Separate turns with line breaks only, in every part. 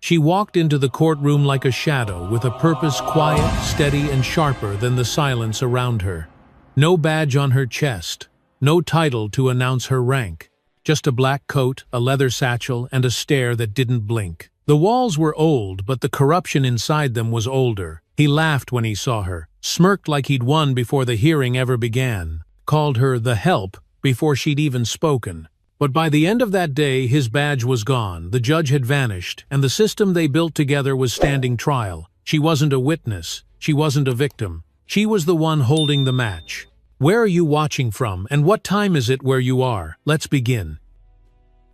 She walked into the courtroom like a shadow, with a purpose quiet, steady, and sharper than the silence around her. No badge on her chest, no title to announce her rank. Just a black coat, a leather satchel, and a stare that didn't blink. The walls were old, but the corruption inside them was older. He laughed when he saw her, smirked like he'd won before the hearing ever began, called her the help before she'd even spoken. But by the end of that day, his badge was gone, the judge had vanished, and the system they built together was standing trial. She wasn't a witness, she wasn't a victim. She was the one holding the match. Where are you watching from, and what time is it where you are? Let's begin.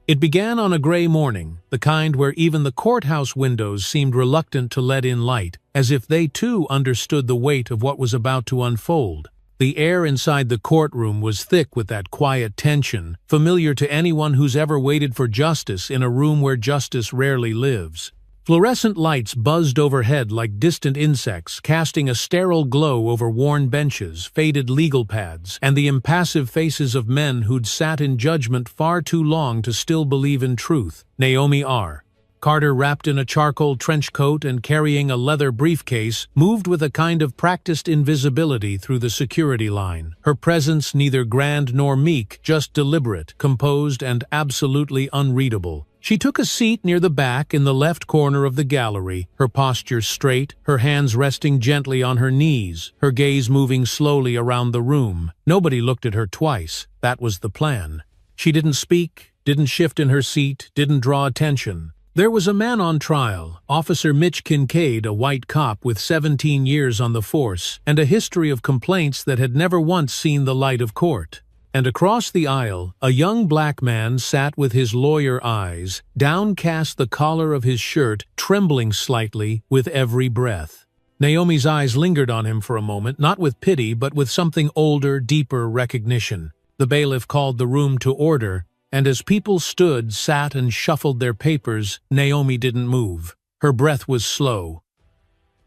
It began on a gray morning, the kind where even the courthouse windows seemed reluctant to let in light, as if they too understood the weight of what was about to unfold. The air inside the courtroom was thick with that quiet tension, familiar to anyone who's ever waited for justice in a room where justice rarely lives. Fluorescent lights buzzed overhead like distant insects, casting a sterile glow over worn benches, faded legal pads, and the impassive faces of men who'd sat in judgment far too long to still believe in truth. Naomi R. Carter, wrapped in a charcoal trench coat and carrying a leather briefcase, moved with a kind of practiced invisibility through the security line. Her presence neither grand nor meek, just deliberate, composed, and absolutely unreadable. She took a seat near the back in the left corner of the gallery, her posture straight, her hands resting gently on her knees, her gaze moving slowly around the room. Nobody looked at her twice. That was the plan. She didn't speak, didn't shift in her seat, didn't draw attention. There was a man on trial, Officer Mitch Kincaid, a white cop with 17 years on the force, and a history of complaints that had never once seen the light of court. And across the aisle, a young black man sat with his lawyer eyes, downcast the collar of his shirt, trembling slightly with every breath. Naomi's eyes lingered on him for a moment, not with pity, but with something older, deeper recognition. The bailiff called the room to order, and as people stood, sat, and shuffled their papers, Naomi didn't move. Her breath was slow,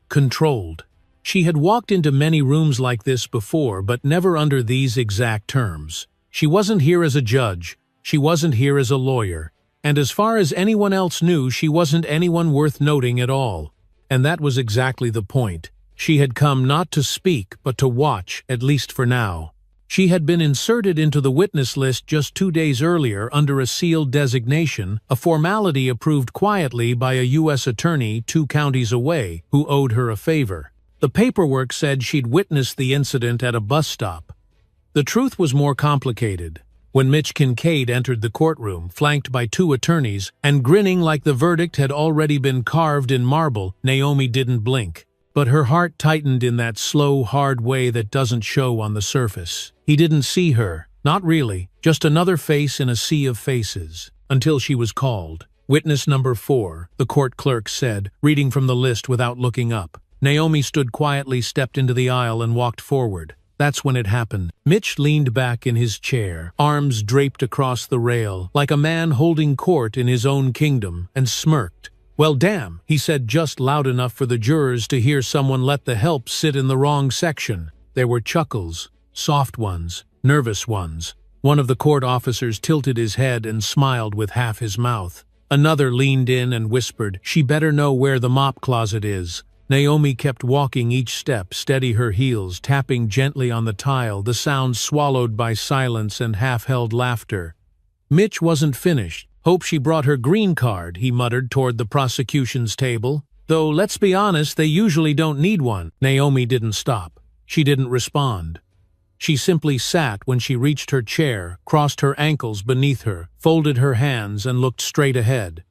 controlled. She had walked into many rooms like this before, but never under these exact terms. She wasn't here as a judge, she wasn't here as a lawyer, and as far as anyone else knew, she wasn't anyone worth noting at all. And that was exactly the point. She had come not to speak, but to watch, at least for now. She had been inserted into the witness list just 2 days earlier under a sealed designation, a formality approved quietly by a U.S. attorney 2 counties away, who owed her a favor. The paperwork said she'd witnessed the incident at a bus stop. The truth was more complicated. When Mitch Kincaid entered the courtroom, flanked by 2 attorneys, and grinning like the verdict had already been carved in marble, Naomi didn't blink. But her heart tightened in that slow, hard way that doesn't show on the surface. He didn't see her, not really, just another face in a sea of faces, until she was called. Witness number 4, the court clerk said, reading from the list without looking up. Naomi stood quietly, stepped into the aisle, and walked forward. That's when it happened. Mitch leaned back in his chair, arms draped across the rail, like a man holding court in his own kingdom, and smirked. "Well, damn," he said just loud enough for the jurors to hear someone let the help sit in the wrong section. There were chuckles, soft ones, nervous ones. One of the court officers tilted his head and smiled with half his mouth. Another leaned in and whispered, "She better know where the mop closet is." Naomi kept walking each step, steady her heels, tapping gently on the tile, the sound swallowed by silence and half-held laughter. Mitch wasn't finished. "Hope she brought her green card," he muttered toward the prosecution's table. "Though, let's be honest, they usually don't need one." Naomi didn't stop. She didn't respond. She simply sat when she reached her chair, crossed her ankles beneath her, folded her hands, and looked straight ahead.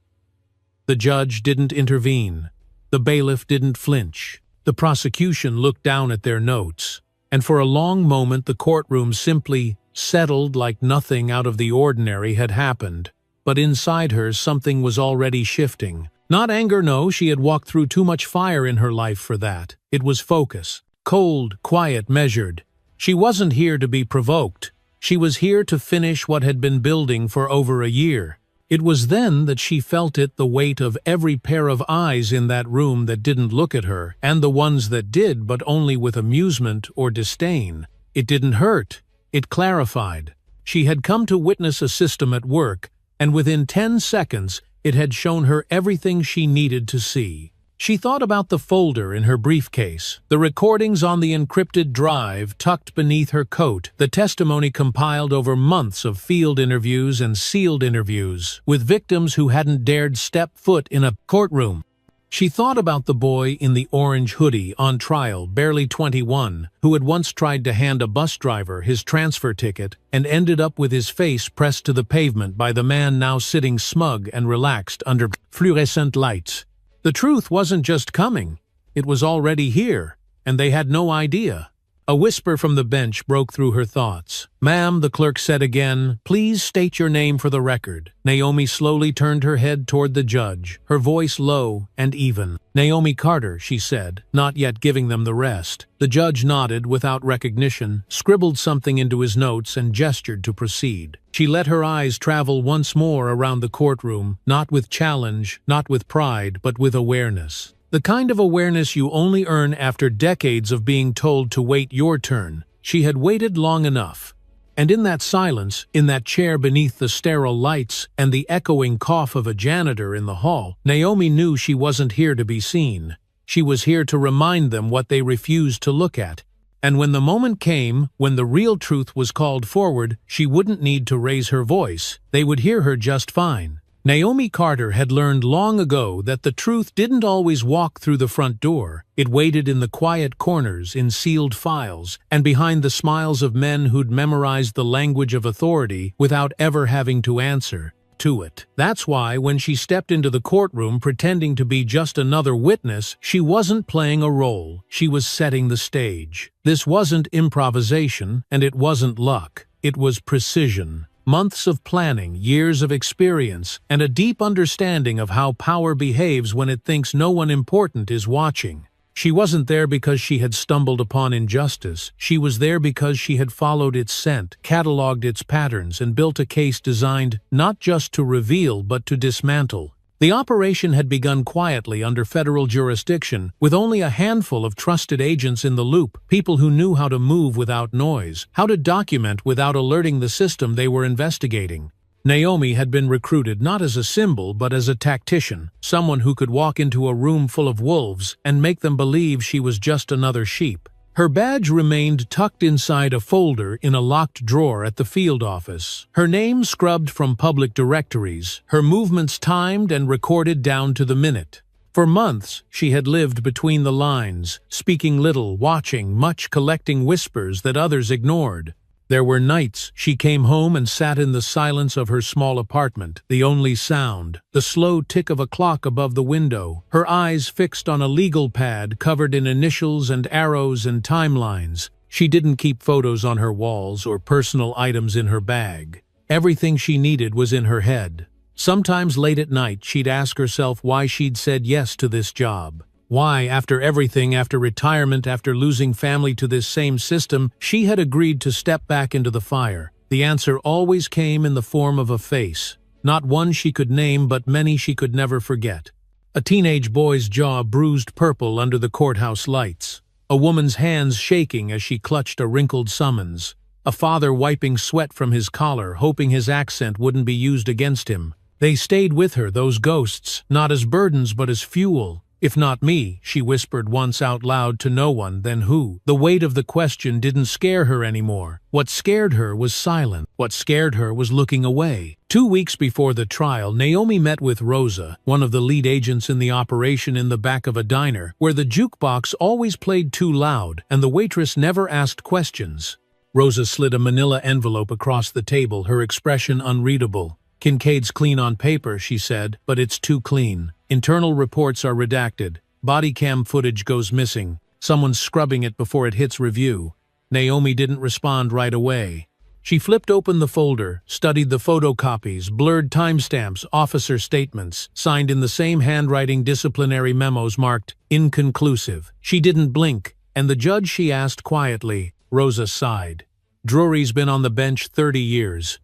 The judge didn't intervene. The bailiff didn't flinch. The prosecution looked down at their notes. And for a long moment the courtroom simply settled like nothing out of the ordinary had happened. But inside her something was already shifting. Not anger, no, she had walked through too much fire in her life for that. It was focus. Cold, quiet, measured. She wasn't here to be provoked. She was here to finish what had been building for over a year. It was then that she felt it, the weight of every pair of eyes in that room that didn't look at her, and the ones that did, but only with amusement or disdain. It didn't hurt. It clarified. She had come to witness a system at work, and within 10 seconds, It had shown her everything she needed to see. She thought about the folder in her briefcase, the recordings on the encrypted drive tucked beneath her coat, the testimony compiled over months of field interviews and sealed interviews with victims who hadn't dared step foot in a courtroom. She thought about the boy in the orange hoodie on trial, barely 21, who had once tried to hand a bus driver his transfer ticket and ended up with his face pressed to the pavement by the man now sitting smug and relaxed under fluorescent lights. The truth wasn't just coming, it was already here, and they had no idea. A whisper from the bench broke through her thoughts. "Ma'am," the clerk said again, "please state your name for the record." Naomi slowly turned her head toward the judge, her voice low and even. "Naomi Carter," she said, not yet giving them the rest. The judge nodded without recognition, scribbled something into his notes, and gestured to proceed. She let her eyes travel once more around the courtroom, not with challenge, not with pride, but with awareness. The kind of awareness you only earn after decades of being told to wait your turn. She had waited long enough. And in that silence, in that chair beneath the sterile lights and the echoing cough of a janitor in the hall, Naomi knew she wasn't here to be seen. She was here to remind them what they refused to look at. And when the moment came, when the real truth was called forward, she wouldn't need to raise her voice. They would hear her just fine. Naomi Carter had learned long ago that the truth didn't always walk through the front door. It waited in the quiet corners, in sealed files, and behind the smiles of men who'd memorized the language of authority without ever having to answer to it. That's why when she stepped into the courtroom pretending to be just another witness, she wasn't playing a role. She was setting the stage. This wasn't improvisation, and it wasn't luck. It was precision. Months of planning, years of experience, and a deep understanding of how power behaves when it thinks no one important is watching. She wasn't there because she had stumbled upon injustice. She was there because she had followed its scent, cataloged its patterns, and built a case designed not just to reveal but to dismantle. The operation had begun quietly under federal jurisdiction, with only a handful of trusted agents in the loop, people who knew how to move without noise, how to document without alerting the system they were investigating. Naomi had been recruited not as a symbol but as a tactician, someone who could walk into a room full of wolves and make them believe she was just another sheep. Her badge remained tucked inside a folder in a locked drawer at the field office, her name scrubbed from public directories, her movements timed and recorded down to the minute. For months, she had lived between the lines, speaking little, watching much, collecting whispers that others ignored. There were nights she came home and sat in the silence of her small apartment, the only sound, the slow tick of a clock above the window, her eyes fixed on a legal pad covered in initials and arrows and timelines. She didn't keep photos on her walls or personal items in her bag. Everything she needed was in her head. Sometimes late at night, she'd ask herself why she'd said yes to this job. Why, after everything, after retirement, after losing family to this same system, she had agreed to step back into the fire. The answer always came in the form of a face. Not one she could name, but many she could never forget. A teenage boy's jaw bruised purple under the courthouse lights. A woman's hands shaking as she clutched a wrinkled summons. A father wiping sweat from his collar, hoping his accent wouldn't be used against him. They stayed with her, those ghosts, not as burdens but as fuel. "If not me," she whispered once out loud to no one, then who? The weight of the question didn't scare her anymore. What scared her was silence. What scared her was looking away. 2 weeks before the trial, Naomi met with Rosa, one of the lead agents in the operation, in the back of a diner, where the jukebox always played too loud and the waitress never asked questions. Rosa slid a manila envelope across the table, her expression unreadable. "Kincaid's clean on paper," she said, "but it's too clean. Internal reports are redacted. Body cam footage goes missing. Someone's scrubbing it before it hits review." Naomi didn't respond right away. She flipped open the folder, studied the photocopies, blurred timestamps, officer statements, signed in the same handwriting disciplinary memos marked inconclusive. She didn't blink, and the judge she asked quietly. Rosa sighed. "Drury's been on the bench 30 years.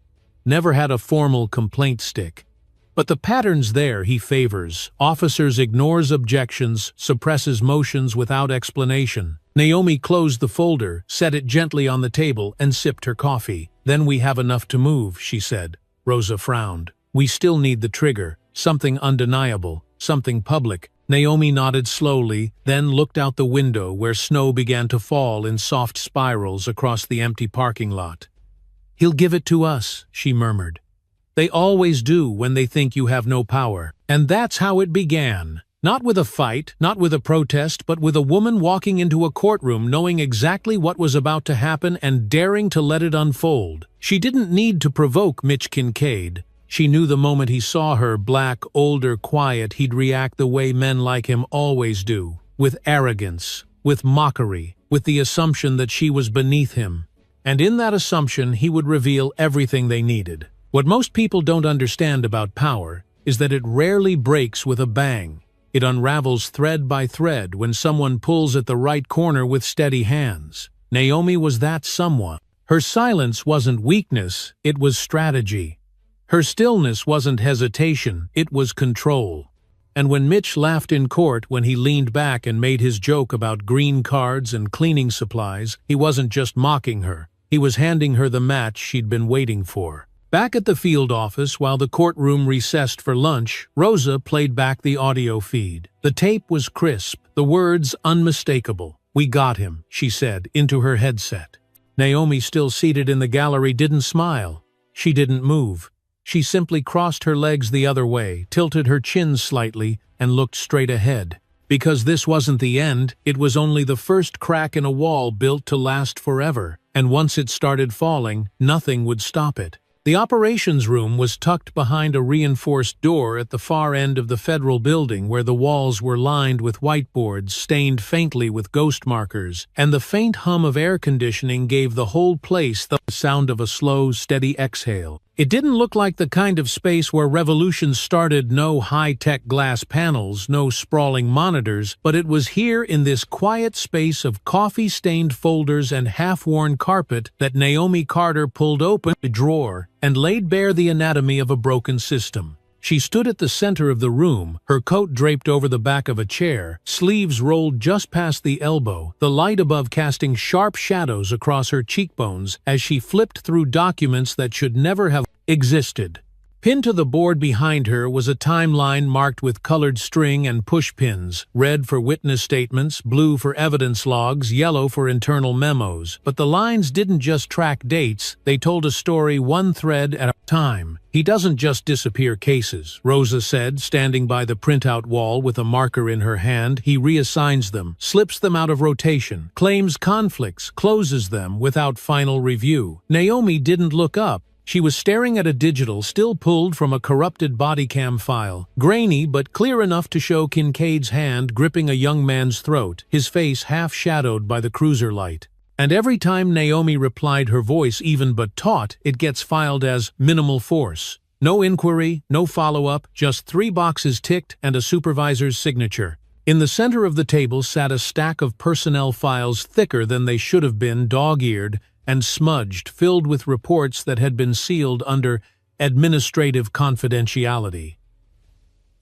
Never had a formal complaint stick. But the pattern's there, he favors. Officers ignores objections, suppresses motions without explanation." Naomi closed the folder, set it gently on the table, and sipped her coffee. "Then we have enough to move," she said. Rosa frowned. "We still need the trigger. something undeniable, something public. Naomi nodded slowly, then looked out the window where snow began to fall in soft spirals across the empty parking lot. "He'll give it to us," she murmured. "They always do when they think you have no power." And that's how it began. Not with a fight, not with a protest, but with a woman walking into a courtroom knowing exactly what was about to happen and daring to let it unfold. She didn't need to provoke Mitch Kincaid. She knew the moment he saw her, black, older, quiet, he'd react the way men like him always do. With arrogance, with mockery, with the assumption that she was beneath him. And in that assumption, he would reveal everything they needed. What most people don't understand about power is that it rarely breaks with a bang. It unravels thread by thread when someone pulls at the right corner with steady hands. Naomi was that someone. Her silence wasn't weakness, it was strategy. Her stillness wasn't hesitation, it was control. And when Mitch laughed in court when he leaned back and made his joke about green cards and cleaning supplies, he wasn't just mocking her. He was handing her the match she'd been waiting for. Back at the field office, while the courtroom recessed for lunch, Rosa played back the audio feed. The tape was crisp, the words unmistakable. "We got him," she said, into her headset. Naomi, still seated in the gallery, didn't smile. She didn't move. She simply crossed her legs the other way, tilted her chin slightly, and looked straight ahead. Because this wasn't the end, it was only the first crack in a wall built to last forever, and once it started falling, nothing would stop it. The operations room was tucked behind a reinforced door at the far end of the federal building where the walls were lined with whiteboards stained faintly with ghost markers, and the faint hum of air conditioning gave the whole place the sound of a slow, steady exhale. It didn't look like the kind of space where revolutions started, no high-tech glass panels, no sprawling monitors, but it was here in this quiet space of coffee-stained folders and half-worn carpet that Naomi Carter pulled open a drawer and laid bare the anatomy of a broken system. She stood at the center of the room, her coat draped over the back of a chair, sleeves rolled just past the elbow, the light above casting sharp shadows across her cheekbones as she flipped through documents that should never have existed. Pinned to the board behind her was a timeline marked with colored string and push pins, red for witness statements, blue for evidence logs, yellow for internal memos. But the lines didn't just track dates, they told a story one thread at a time. "He doesn't just disappear cases," Rosa said, standing by the printout wall with a marker in her hand. "He reassigns them, slips them out of rotation, claims conflicts, closes them without final review." Naomi didn't look up. She was staring at a digital still pulled from a corrupted body cam file, grainy but clear enough to show Kincaid's hand gripping a young man's throat, his face half shadowed by the cruiser light. And every time Naomi replied, her voice even but taut, "It gets filed as minimal force. No inquiry, no follow-up, just 3 boxes ticked and a supervisor's signature." In the center of the table sat a stack of personnel files thicker than they should have been, dog-eared and smudged, filled with reports that had been sealed under administrative confidentiality.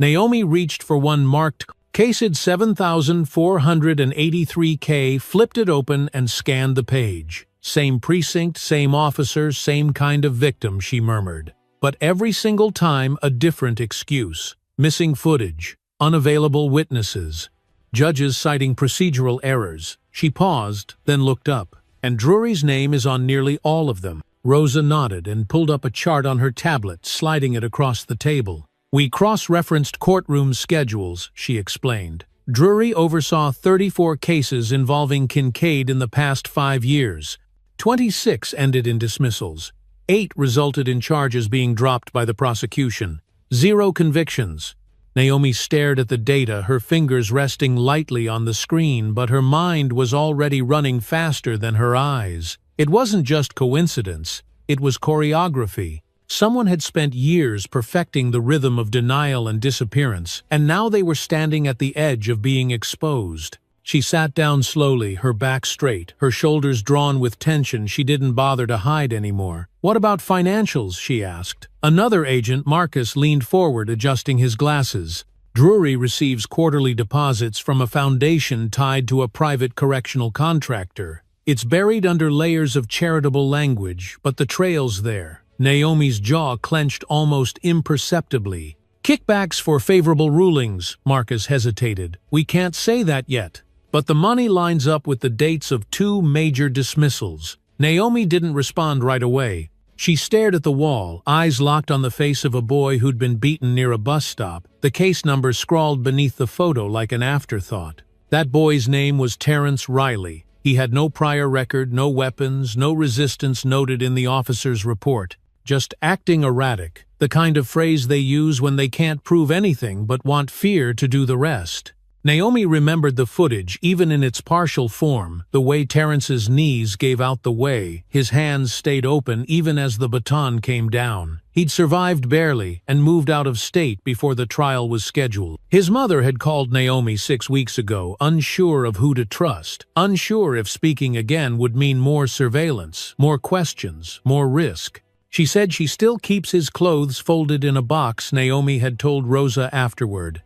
Naomi reached for one marked Cased 7483K, flipped it open and scanned the page. "Same precinct, same officer, same kind of victim," she murmured. But every single time a different excuse. Missing footage, unavailable witnesses, judges citing procedural errors. She paused, then looked up. "And Drury's name is on nearly all of them." Rosa nodded and pulled up a chart on her tablet, sliding it across the table. "We cross-referenced courtroom schedules," she explained. "Drury oversaw 34 cases involving Kincaid in the past 5 years. 26 ended in dismissals. 8 resulted in charges being dropped by the prosecution. 0 convictions." Naomi stared at the data, her fingers resting lightly on the screen, but her mind was already running faster than her eyes. It wasn't just coincidence, it was choreography. Someone had spent years perfecting the rhythm of denial and disappearance, and now they were standing at the edge of being exposed. She sat down slowly, her back straight, her shoulders drawn with tension she didn't bother to hide anymore. "What about financials?" she asked. Another agent, Marcus, leaned forward, adjusting his glasses. "Drury receives quarterly deposits from a foundation tied to a private correctional contractor. It's buried under layers of charitable language, but the trail's there." Naomi's jaw clenched almost imperceptibly. Kickbacks for favorable rulings, Marcus hesitated. We can't say that yet. But the money lines up with the dates of 2 major dismissals. Naomi didn't respond right away. She stared at the wall, eyes locked on the face of a boy who'd been beaten near a bus stop, the case number scrawled beneath the photo like an afterthought. That boy's name was Terrence Riley. He had no prior record, no weapons, no resistance noted in the officer's report. Just acting erratic, the kind of phrase they use when they can't prove anything but want fear to do the rest. Naomi remembered the footage, even in its partial form, the way Terrence's knees gave out the way, his hands stayed open even as the baton came down. He'd survived barely and moved out of state before the trial was scheduled. His mother had called Naomi 6 weeks ago, unsure of who to trust, unsure if speaking again would mean more surveillance, more questions, more risk. She said she still keeps his clothes folded in a box, Naomi had told Rosa afterward,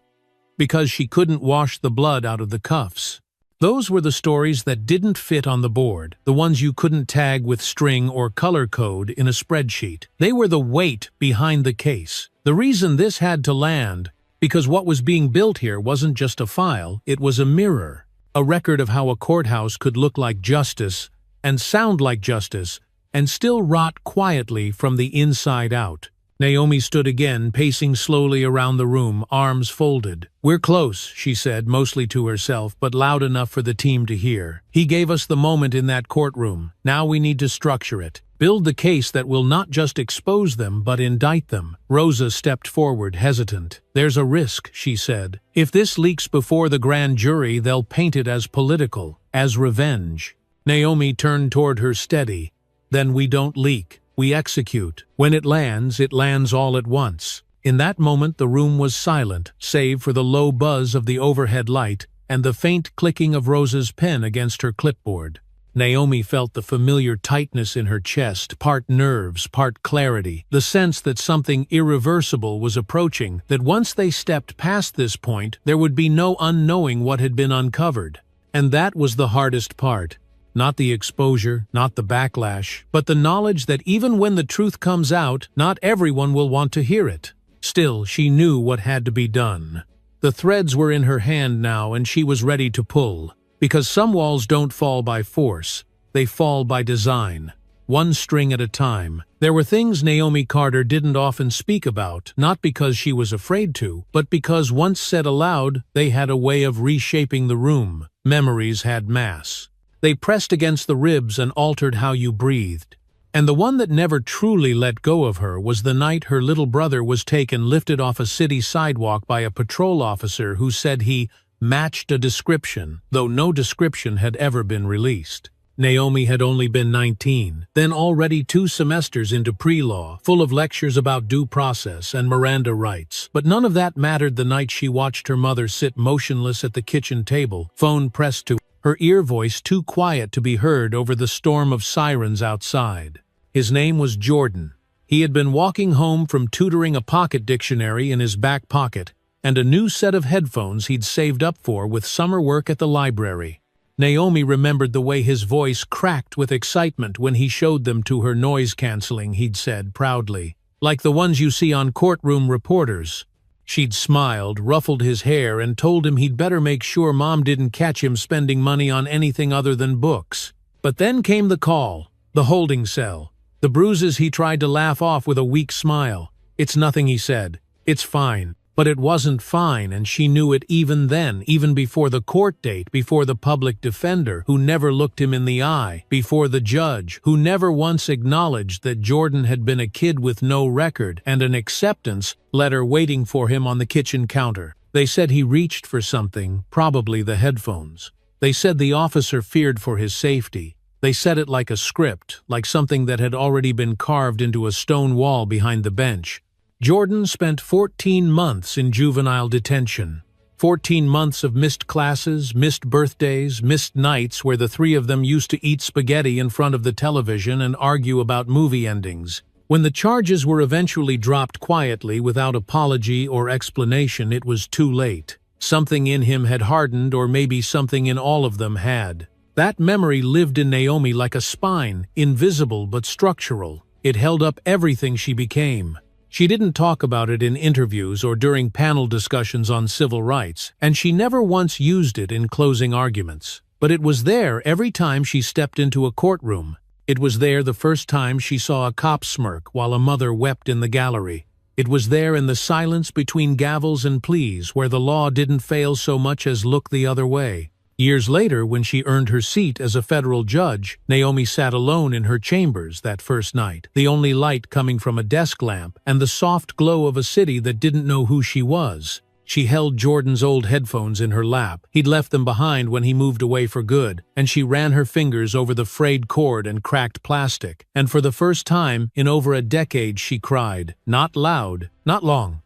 because she couldn't wash the blood out of the cuffs. Those were the stories that didn't fit on the board, the ones you couldn't tag with string or color code in a spreadsheet. They were the weight behind the case. The reason this had to land, because what was being built here wasn't just a file, it was a mirror, a record of how a courthouse could look like justice and sound like justice and still rot quietly from the inside out. Naomi stood again, pacing slowly around the room, arms folded. "We're close," she said, mostly to herself, but loud enough for the team to hear. "He gave us the moment in that courtroom. Now we need to structure it. Build the case that will not just expose them, but indict them." Rosa stepped forward, hesitant. "There's a risk," she said. "If this leaks before the grand jury, they'll paint it as political, as revenge." Naomi turned toward her steady. "Then we don't leak. We execute. When it lands all at once." In that moment the room was silent, save for the low buzz of the overhead light and the faint clicking of Rosa's pen against her clipboard. Naomi felt the familiar tightness in her chest, part nerves, part clarity, the sense that something irreversible was approaching, that once they stepped past this point, there would be no unknowing what had been uncovered. And that was the hardest part. Not the exposure, not the backlash, but the knowledge that even when the truth comes out, not everyone will want to hear it. Still, she knew what had to be done. The threads were in her hand now, and she was ready to pull. Because some walls don't fall by force, they fall by design. One string at a time. There were things Naomi Carter didn't often speak about, not because she was afraid to, but because once said aloud, they had a way of reshaping the room. Memories had mass. They pressed against the ribs and altered how you breathed. And the one that never truly let go of her was the night her little brother was taken, lifted off a city sidewalk by a patrol officer who said he matched a description, though no description had ever been released. Naomi had only been 19, then already 2 semesters into pre-law, full of lectures about due process and Miranda rights. But none of that mattered the night she watched her mother sit motionless at the kitchen table, phone pressed to her ear, voice too quiet to be heard over the storm of sirens outside. His name was Jordan. He had been walking home from tutoring, a pocket dictionary in his back pocket, and a new set of headphones he'd saved up for with summer work at the library. Naomi remembered the way his voice cracked with excitement when he showed them to her, noise-canceling, he'd said proudly. Like the ones you see on courtroom reporters. She'd smiled, ruffled his hair, and told him he'd better make sure Mom didn't catch him spending money on anything other than books. But then came the call, the holding cell. The bruises he tried to laugh off with a weak smile. "It's nothing," he said. "It's fine." But it wasn't fine, and she knew it even then, even before the court date, before the public defender, who never looked him in the eye, before the judge, who never once acknowledged that Jordan had been a kid with no record, and an acceptance letter waiting for him on the kitchen counter. They said he reached for something, probably the headphones. They said the officer feared for his safety. They said it like a script, like something that had already been carved into a stone wall behind the bench. Jordan spent 14 months in juvenile detention. 14 months of missed classes, missed birthdays, missed nights where the 3 of them used to eat spaghetti in front of the television and argue about movie endings. When the charges were eventually dropped quietly without apology or explanation, it was too late. Something in him had hardened, or maybe something in all of them had. That memory lived in Naomi like a spine, invisible but structural. It held up everything she became. She didn't talk about it in interviews or during panel discussions on civil rights, and she never once used it in closing arguments. But it was there every time she stepped into a courtroom. It was there the first time she saw a cop smirk while a mother wept in the gallery. It was there in the silence between gavels and pleas where the law didn't fail so much as look the other way. Years later, when she earned her seat as a federal judge, Naomi sat alone in her chambers that first night, the only light coming from a desk lamp and the soft glow of a city that didn't know who she was. She held Jordan's old headphones in her lap. He'd left them behind when he moved away for good, and she ran her fingers over the frayed cord and cracked plastic. And for the first time in over a decade she cried, not loud, not long.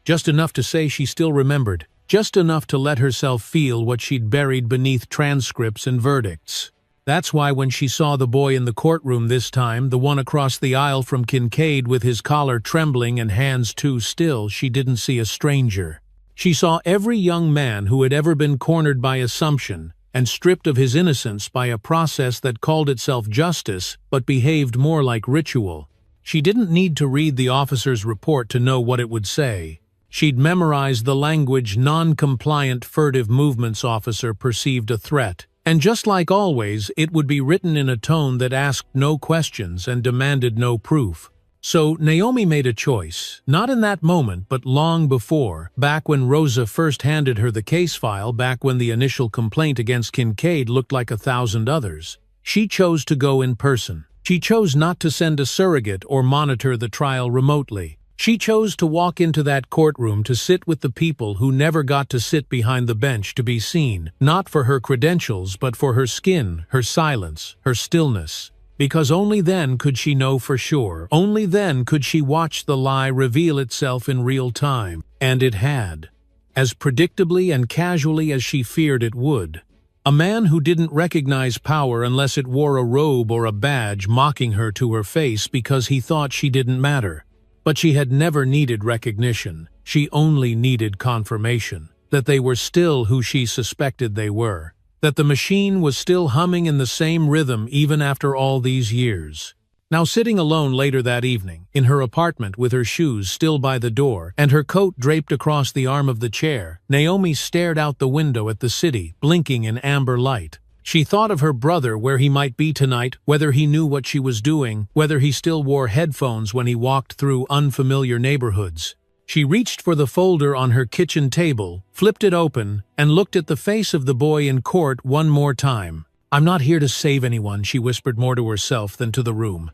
Just enough to say she still remembered. Just enough to let herself feel what she'd buried beneath transcripts and verdicts. That's why when she saw the boy in the courtroom this time, the one across the aisle from Kincaid with his collar trembling and hands too still, she didn't see a stranger. She saw every young man who had ever been cornered by assumption and stripped of his innocence by a process that called itself justice but behaved more like ritual. She didn't need to read the officer's report to know what it would say. She'd memorized the language non-compliant furtive movements officer perceived a threat. And just like always, it would be written in a tone that asked no questions and demanded no proof. So Naomi made a choice, not in that moment, but long before, back when Rosa first handed her the case file, back when the initial complaint against Kincaid looked like 1,000 others. She chose to go in person. She chose not to send a surrogate or monitor the trial remotely. She chose to walk into that courtroom to sit with the people who never got to sit behind the bench to be seen, not for her credentials but for her skin, her silence, her stillness. Because only then could she know for sure, only then could she watch the lie reveal itself in real time. And it had. As predictably and casually as she feared it would. A man who didn't recognize power unless it wore a robe or a badge mocking her to her face because he thought she didn't matter. But she had never needed recognition. She only needed confirmation. That they were still who she suspected they were. That the machine was still humming in the same rhythm even after all these years. Now sitting alone later that evening, in her apartment with her shoes still by the door and her coat draped across the arm of the chair, Naomi stared out the window at the city, blinking in amber light. She thought of her brother, where he might be tonight, whether he knew what she was doing, whether he still wore headphones when he walked through unfamiliar neighborhoods. She reached for the folder on her kitchen table, flipped it open, and looked at the face of the boy in court one more time. "I'm not here to save anyone," she whispered more to herself than to the room.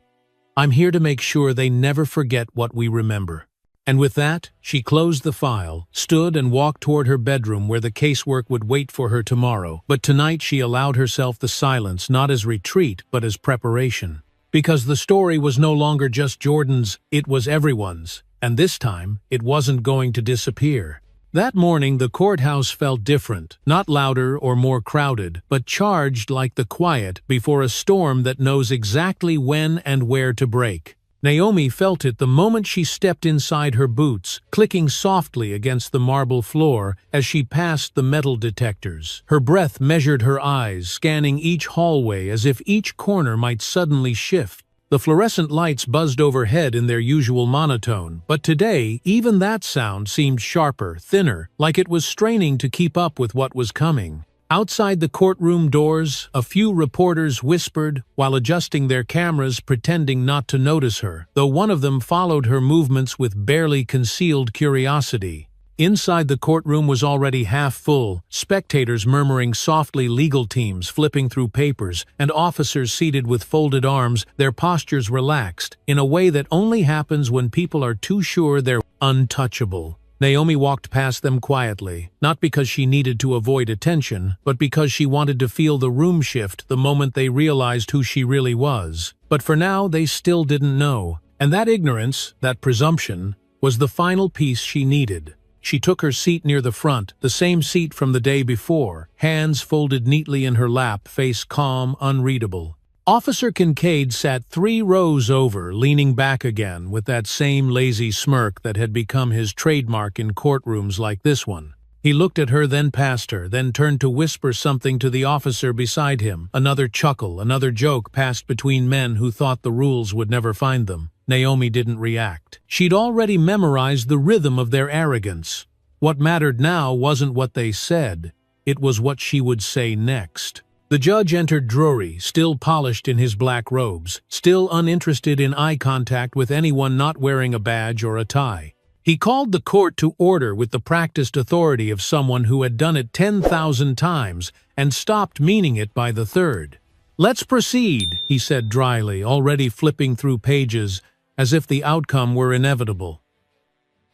"I'm here to make sure they never forget what we remember." And with that, she closed the file, stood and walked toward her bedroom where the casework would wait for her tomorrow. But tonight she allowed herself the silence not as retreat but as preparation. Because the story was no longer just Jordan's, it was everyone's. And this time, it wasn't going to disappear. That morning the courthouse felt different, not louder or more crowded, but charged like the quiet before a storm that knows exactly when and where to break. Naomi felt it the moment she stepped inside her boots, clicking softly against the marble floor as she passed the metal detectors. Her breath measured her eyes, scanning each hallway as if each corner might suddenly shift. The fluorescent lights buzzed overhead in their usual monotone, but today even that sound seemed sharper, thinner, like it was straining to keep up with what was coming. Outside the courtroom doors, a few reporters whispered while adjusting their cameras, pretending not to notice her, though one of them followed her movements with barely concealed curiosity. Inside the courtroom was already half full, spectators murmuring softly, legal teams flipping through papers, and officers seated with folded arms, their postures relaxed, in a way that only happens when people are too sure they're untouchable. Naomi walked past them quietly, not because she needed to avoid attention, but because she wanted to feel the room shift the moment they realized who she really was. But for now, they still didn't know. And that ignorance, that presumption, was the final piece she needed. She took her seat near the front, the same seat from the day before, hands folded neatly in her lap, face calm, unreadable. Officer Kincaid sat 3 rows over, leaning back again, with that same lazy smirk that had become his trademark in courtrooms like this one. He looked at her, then past her, then turned to whisper something to the officer beside him. Another chuckle, another joke passed between men who thought the rules would never find them. Naomi didn't react. She'd already memorized the rhythm of their arrogance. What mattered now wasn't what they said, it was what she would say next. The judge entered Drury, still polished in his black robes, still uninterested in eye contact with anyone not wearing a badge or a tie. He called the court to order with the practiced authority of someone who had done it 10,000 times and stopped meaning it by the third. "Let's proceed," he said dryly, already flipping through pages as if the outcome were inevitable.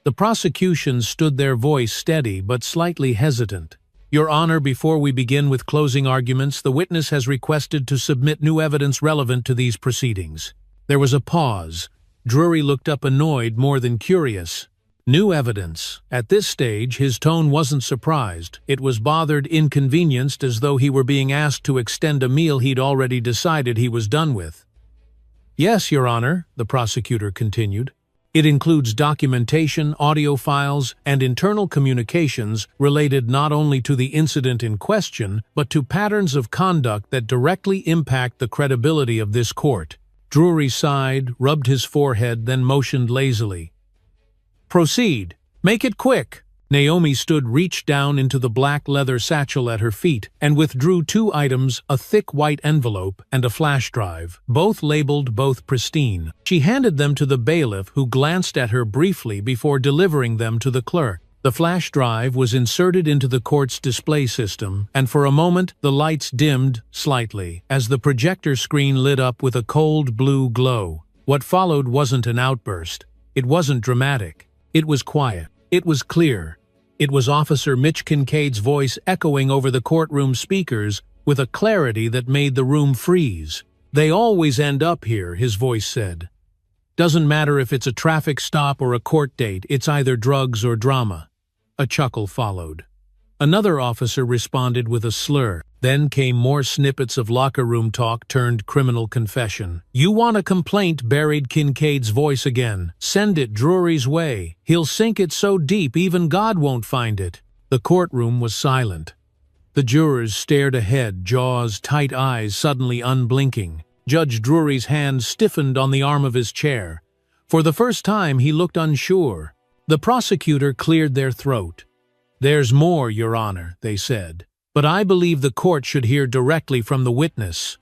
The prosecution stood their voice steady but slightly hesitant. "Your Honor, before we begin with closing arguments, the witness has requested to submit new evidence relevant to these proceedings." There was a pause. Drury looked up annoyed more than curious. New evidence. At this stage, his tone wasn't surprised. It was bothered, inconvenienced, as though he were being asked to extend a meal he'd already decided he was done with. "Yes, Your Honor," the prosecutor continued. "It includes documentation, audio files, and internal communications related not only to the incident in question, but to patterns of conduct that directly impact the credibility of this court." Drury sighed, rubbed his forehead, then motioned lazily. "Proceed. Make it quick." Naomi reached down into the black leather satchel at her feet and withdrew 2 items, a thick white envelope and a flash drive, both labeled, both pristine. She handed them to the bailiff, who glanced at her briefly before delivering them to the clerk. The flash drive was inserted into the court's display system, and for a moment the lights dimmed slightly as the projector screen lit up with a cold blue glow. What followed wasn't an outburst. It wasn't dramatic. It was quiet. It was clear. It was Officer Mitch Kincaid's voice echoing over the courtroom speakers with a clarity that made the room freeze. "They always end up here," his voice said. "Doesn't matter if it's a traffic stop or a court date, it's either drugs or drama." A chuckle followed. Another officer responded with a slur. Then came more snippets of locker room talk turned criminal confession. "You want a complaint," buried Kincaid's voice again. "Send it Drury's way. He'll sink it so deep even God won't find it." The courtroom was silent. The jurors stared ahead, jaws, tight eyes suddenly unblinking. Judge Drury's hand stiffened on the arm of his chair. For the first time he looked unsure. The prosecutor cleared their throat. "There's more, Your Honor," they said. "But I believe the court should hear directly from the witness."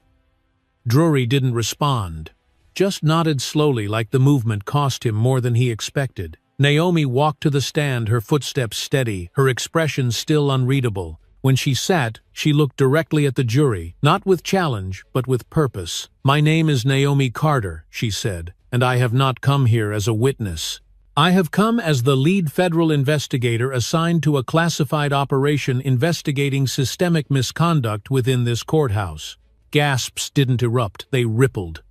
Drury didn't respond, just nodded slowly like the movement cost him more than he expected. Naomi walked to the stand, her footsteps steady, her expression still unreadable. When she sat, she looked directly at the jury, not with challenge, but with purpose. "My name is Naomi Carter," she said, "and I have not come here as a witness. I have come as the lead federal investigator assigned to a classified operation investigating systemic misconduct within this courthouse." Gasps didn't erupt, they rippled.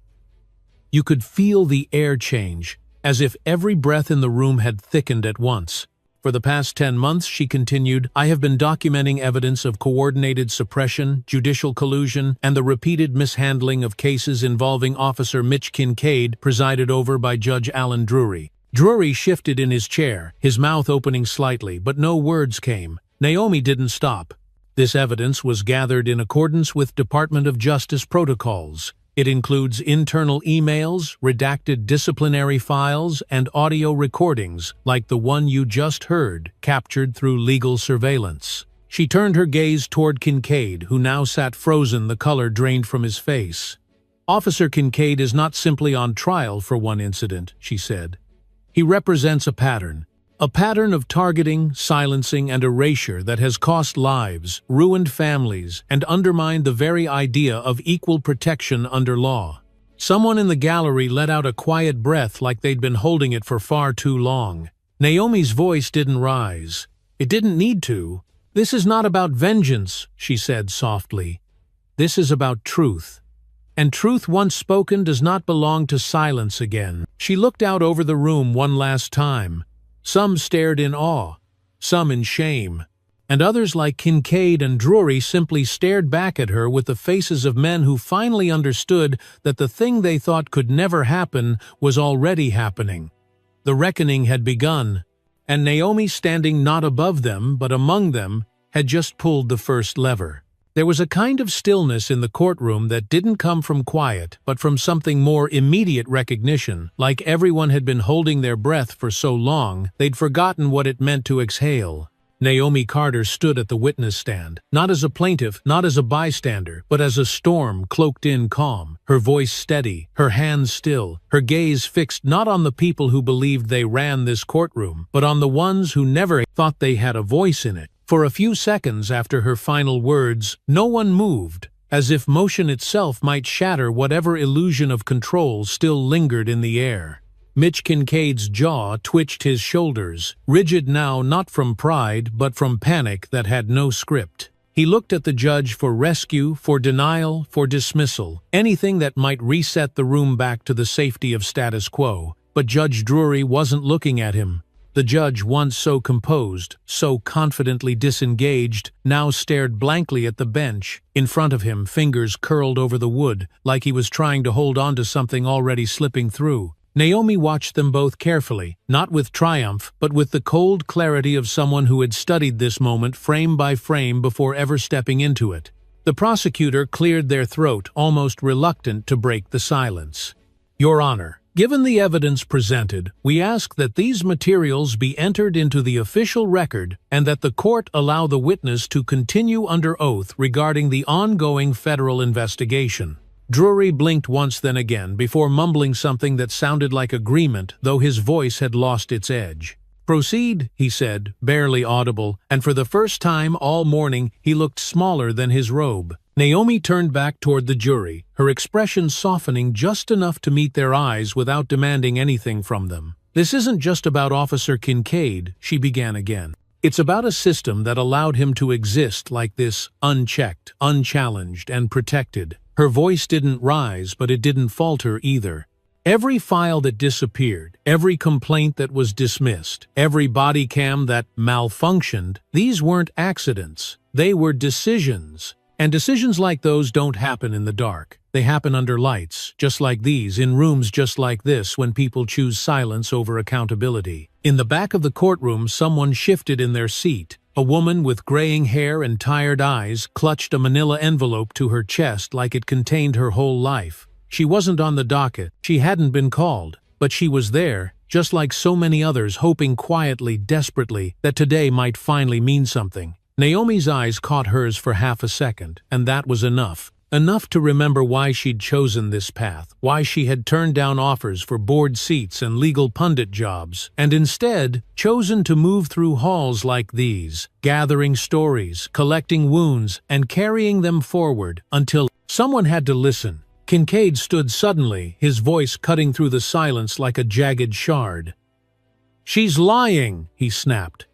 You could feel the air change, as if every breath in the room had thickened at once. "For the past 10 months, she continued, I have been documenting evidence of coordinated suppression, judicial collusion, and the repeated mishandling of cases involving Officer Mitch Kincaid, presided over by Judge Alan Drury. Drury shifted in his chair, his mouth opening slightly, but no words came. Naomi didn't stop. This evidence was gathered in accordance with Department of Justice protocols. It includes internal emails, redacted disciplinary files, and audio recordings, like the one you just heard, captured through legal surveillance. She turned her gaze toward Kincaid, who now sat frozen, the color drained from his face. "Officer Kincaid is not simply on trial for one incident," she said. "He represents a pattern of targeting, silencing, and erasure that has cost lives, ruined families, and undermined the very idea of equal protection under law." Someone in the gallery let out a quiet breath like they'd been holding it for far too long. Naomi's voice didn't rise. It didn't need to. "This is not about vengeance," she said softly. "This is about truth. And truth once spoken does not belong to silence again." She looked out over the room one last time. Some stared in awe, some in shame, and others like Kincaid and Drury simply stared back at her with the faces of men who finally understood that the thing they thought could never happen was already happening. The reckoning had begun, and Naomi, standing not above them but among them, had just pulled the first lever. There was a kind of stillness in the courtroom that didn't come from quiet, but from something more immediate recognition, like everyone had been holding their breath for so long, they'd forgotten what it meant to exhale. Naomi Carter stood at the witness stand, not as a plaintiff, not as a bystander, but as a storm cloaked in calm, her voice steady, her hands still, her gaze fixed not on the people who believed they ran this courtroom, but on the ones who never thought they had a voice in it. For a few seconds after her final words, no one moved, as if motion itself might shatter whatever illusion of control still lingered in the air. Mitch Kincaid's jaw twitched his shoulders, rigid now not from pride but from panic that had no script. He looked at the judge for rescue, for denial, for dismissal, anything that might reset the room back to the safety of status quo. But Judge Drury wasn't looking at him. The judge, once so composed, so confidently disengaged, now stared blankly at the bench. In front of him, fingers curled over the wood, like he was trying to hold on to something already slipping through. Naomi watched them both carefully, not with triumph, but with the cold clarity of someone who had studied this moment frame by frame before ever stepping into it. The prosecutor cleared their throat, almost reluctant to break the silence. "Your Honor, given the evidence presented, we ask that these materials be entered into the official record and that the court allow the witness to continue under oath regarding the ongoing federal investigation." Drury blinked once then again before mumbling something that sounded like agreement, though his voice had lost its edge. "Proceed," he said, barely audible, and for the first time all morning he looked smaller than his robe. Naomi turned back toward the jury, her expression softening just enough to meet their eyes without demanding anything from them. "This isn't just about Officer Kincaid," she began again. "It's about a system that allowed him to exist like this, unchecked, unchallenged, and protected." Her voice didn't rise, but it didn't falter either. Every file that disappeared, every complaint that was dismissed, every body cam that malfunctioned, these weren't accidents. They were decisions. And decisions like those don't happen in the dark. They happen under lights, just like these, in rooms just like this, when people choose silence over accountability. In the back of the courtroom, someone shifted in their seat. A woman with graying hair and tired eyes clutched a manila envelope to her chest like it contained her whole life. She wasn't on the docket, she hadn't been called, but she was there, just like so many others, hoping quietly, desperately, that today might finally mean something. Naomi's eyes caught hers for half a second, and that was enough. Enough to remember why she'd chosen this path, why she had turned down offers for board seats and legal pundit jobs, and instead chosen to move through halls like these, gathering stories, collecting wounds, and carrying them forward until someone had to listen. Kincaid stood suddenly, his voice cutting through the silence like a jagged shard. "She's lying," he snapped.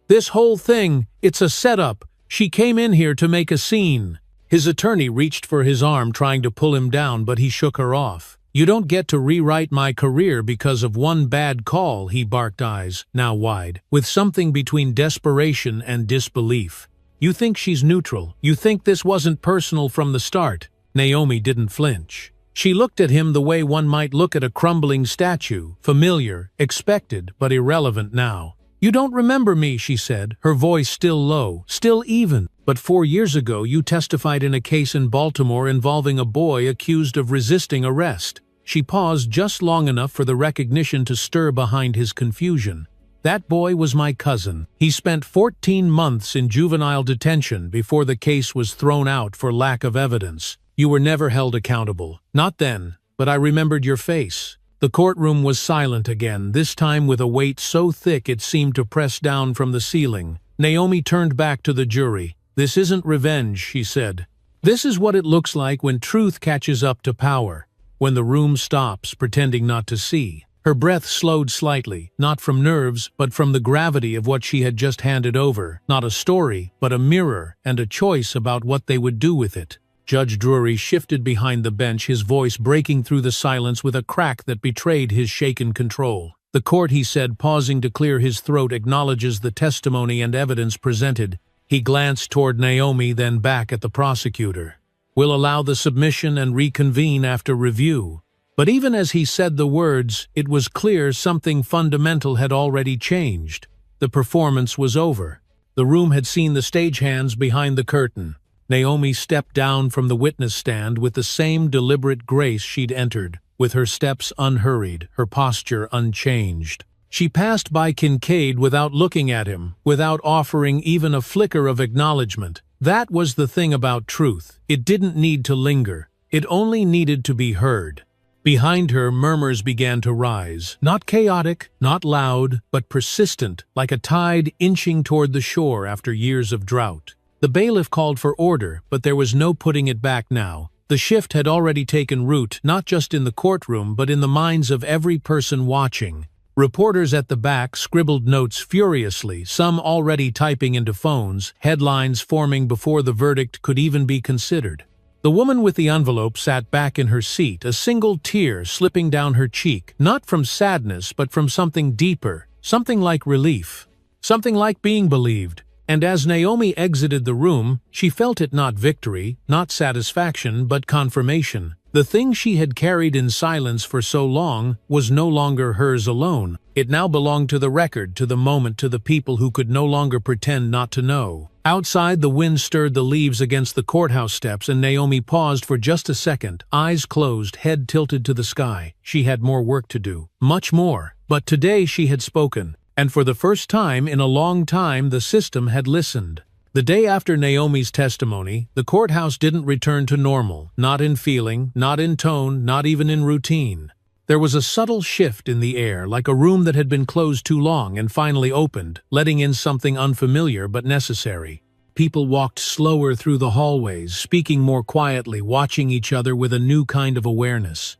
"This whole thing, it's a setup. She came in here to make a scene." His attorney reached for his arm, trying to pull him down, but he shook her off. "You don't get to rewrite my career because of one bad call," he barked, eyes now wide, with something between desperation and disbelief. "You think she's neutral. You think this wasn't personal from the start." Naomi didn't flinch. She looked at him the way one might look at a crumbling statue, familiar, expected, but irrelevant now. "You don't remember me," she said, her voice still low, still even. "But 4 years ago you testified in a case in Baltimore involving a boy accused of resisting arrest." She paused just long enough for the recognition to stir behind his confusion. "That boy was my cousin. He spent 14 months in juvenile detention before the case was thrown out for lack of evidence. You were never held accountable. Not then, but I remembered your face." The courtroom was silent again, this time with a weight so thick it seemed to press down from the ceiling. Naomi turned back to the jury. "This isn't revenge," she said. "This is what it looks like when truth catches up to power, when the room stops, pretending not to see." Her breath slowed slightly, not from nerves, but from the gravity of what she had just handed over. Not a story, but a mirror, and a choice about what they would do with it. Judge Drury shifted behind the bench, his voice breaking through the silence with a crack that betrayed his shaken control. "The court," he said, pausing to clear his throat, "acknowledges the testimony and evidence presented." He glanced toward Naomi, then back at the prosecutor. "We'll allow the submission and reconvene after review." But even as he said the words, it was clear something fundamental had already changed. The performance was over. The room had seen the stagehands behind the curtain. Naomi stepped down from the witness stand with the same deliberate grace she'd entered, with her steps unhurried, her posture unchanged. She passed by Kincaid without looking at him, without offering even a flicker of acknowledgement. That was the thing about truth. It didn't need to linger. It only needed to be heard. Behind her, murmurs began to rise. Not chaotic, not loud, but persistent, like a tide inching toward the shore after years of drought. The bailiff called for order, but there was no putting it back now. The shift had already taken root, not just in the courtroom, but in the minds of every person watching. Reporters at the back scribbled notes furiously, some already typing into phones, headlines forming before the verdict could even be considered. The woman with the envelope sat back in her seat, a single tear slipping down her cheek, not from sadness but from something deeper, something like relief, something like being believed. And as Naomi exited the room, she felt it not victory, not satisfaction, but confirmation. The thing she had carried in silence for so long was no longer hers alone. It now belonged to the record, to the moment, to the people who could no longer pretend not to know. Outside, the wind stirred the leaves against the courthouse steps, and Naomi paused for just a second, eyes closed, head tilted to the sky. She had more work to do. Much more. But today she had spoken. And for the first time in a long time, the system had listened. The day after Naomi's testimony, the courthouse didn't return to normal, not in feeling, not in tone, not even in routine. There was a subtle shift in the air, like a room that had been closed too long and finally opened, letting in something unfamiliar but necessary. People walked slower through the hallways, speaking more quietly, watching each other with a new kind of awareness.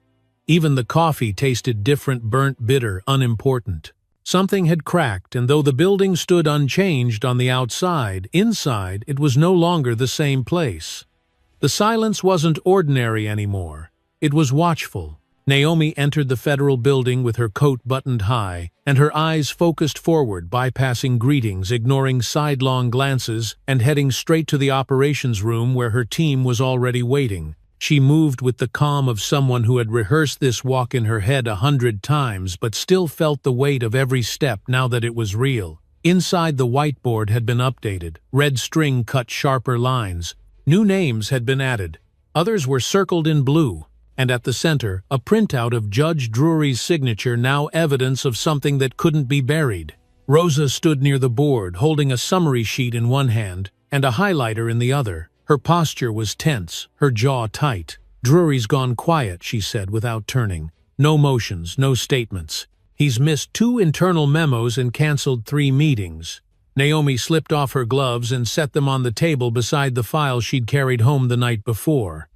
Even the coffee tasted different, burnt, bitter, unimportant. Something had cracked, and though the building stood unchanged on the outside, inside it was no longer the same place. The silence wasn't ordinary anymore. It was watchful. Naomi entered the federal building with her coat buttoned high, and her eyes focused forward, bypassing greetings, ignoring sidelong glances, and heading straight to the operations room where her team was already waiting. She moved with the calm of someone who had rehearsed this walk in her head 100 times but still felt the weight of every step now that it was real. Inside, the whiteboard had been updated, red string cut sharper lines. New names had been added. Others were circled in blue. And at the center, a printout of Judge Drury's signature, now evidence of something that couldn't be buried. Rosa stood near the board, holding a summary sheet in one hand and a highlighter in the other. Her posture was tense, her jaw tight. "Drury's gone quiet," she said without turning. "No motions, no statements. He's missed 2 internal memos and canceled 3 meetings." Naomi slipped off her gloves and set them on the table beside the file she'd carried home the night before.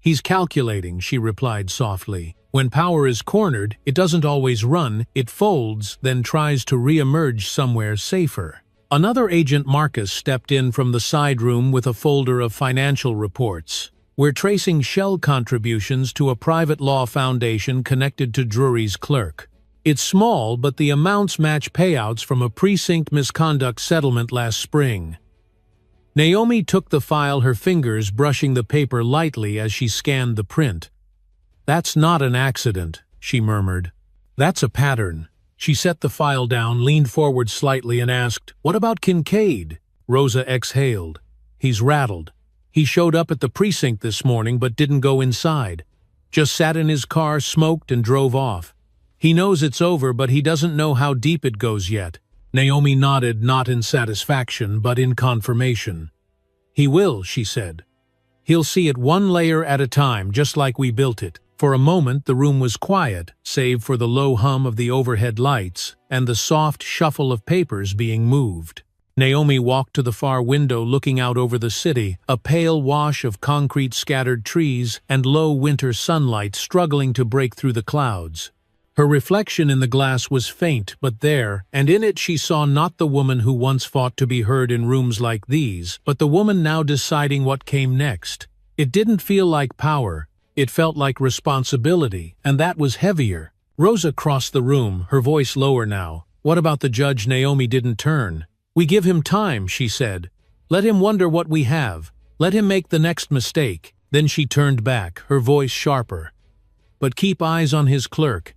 "He's calculating," she replied softly. "When power is cornered, it doesn't always run, it folds, then tries to re-emerge somewhere safer." Another agent, Marcus, stepped in from the side room with a folder of financial reports. "We're tracing shell contributions to a private law foundation connected to Drury's clerk. It's small, but the amounts match payouts from a precinct misconduct settlement last spring." Naomi took the file, her fingers brushing the paper lightly as she scanned the print. "That's not an accident," she murmured. "That's a pattern." She set the file down, leaned forward slightly, and asked, "What about Kincaid?" Rosa exhaled. "He's rattled. He showed up at the precinct this morning but didn't go inside. Just sat in his car, smoked, and drove off. He knows it's over, but he doesn't know how deep it goes yet." Naomi nodded, not in satisfaction, but in confirmation. "He will," she said. "He'll see it one layer at a time, just like we built it." For a moment the room was quiet, save for the low hum of the overhead lights and the soft shuffle of papers being moved. Naomi walked to the far window, looking out over the city, a pale wash of concrete, scattered trees, and low winter sunlight struggling to break through the clouds. Her reflection in the glass was faint, but there, and in it she saw not the woman who once fought to be heard in rooms like these, but the woman now deciding what came next. It didn't feel like power. It felt like responsibility, and that was heavier. Rosa crossed the room, her voice lower now. "What about the judge?" Naomi didn't turn. "We give him time," she said. "Let him wonder what we have. Let him make the next mistake." Then she turned back, her voice sharper. "But keep eyes on his clerk.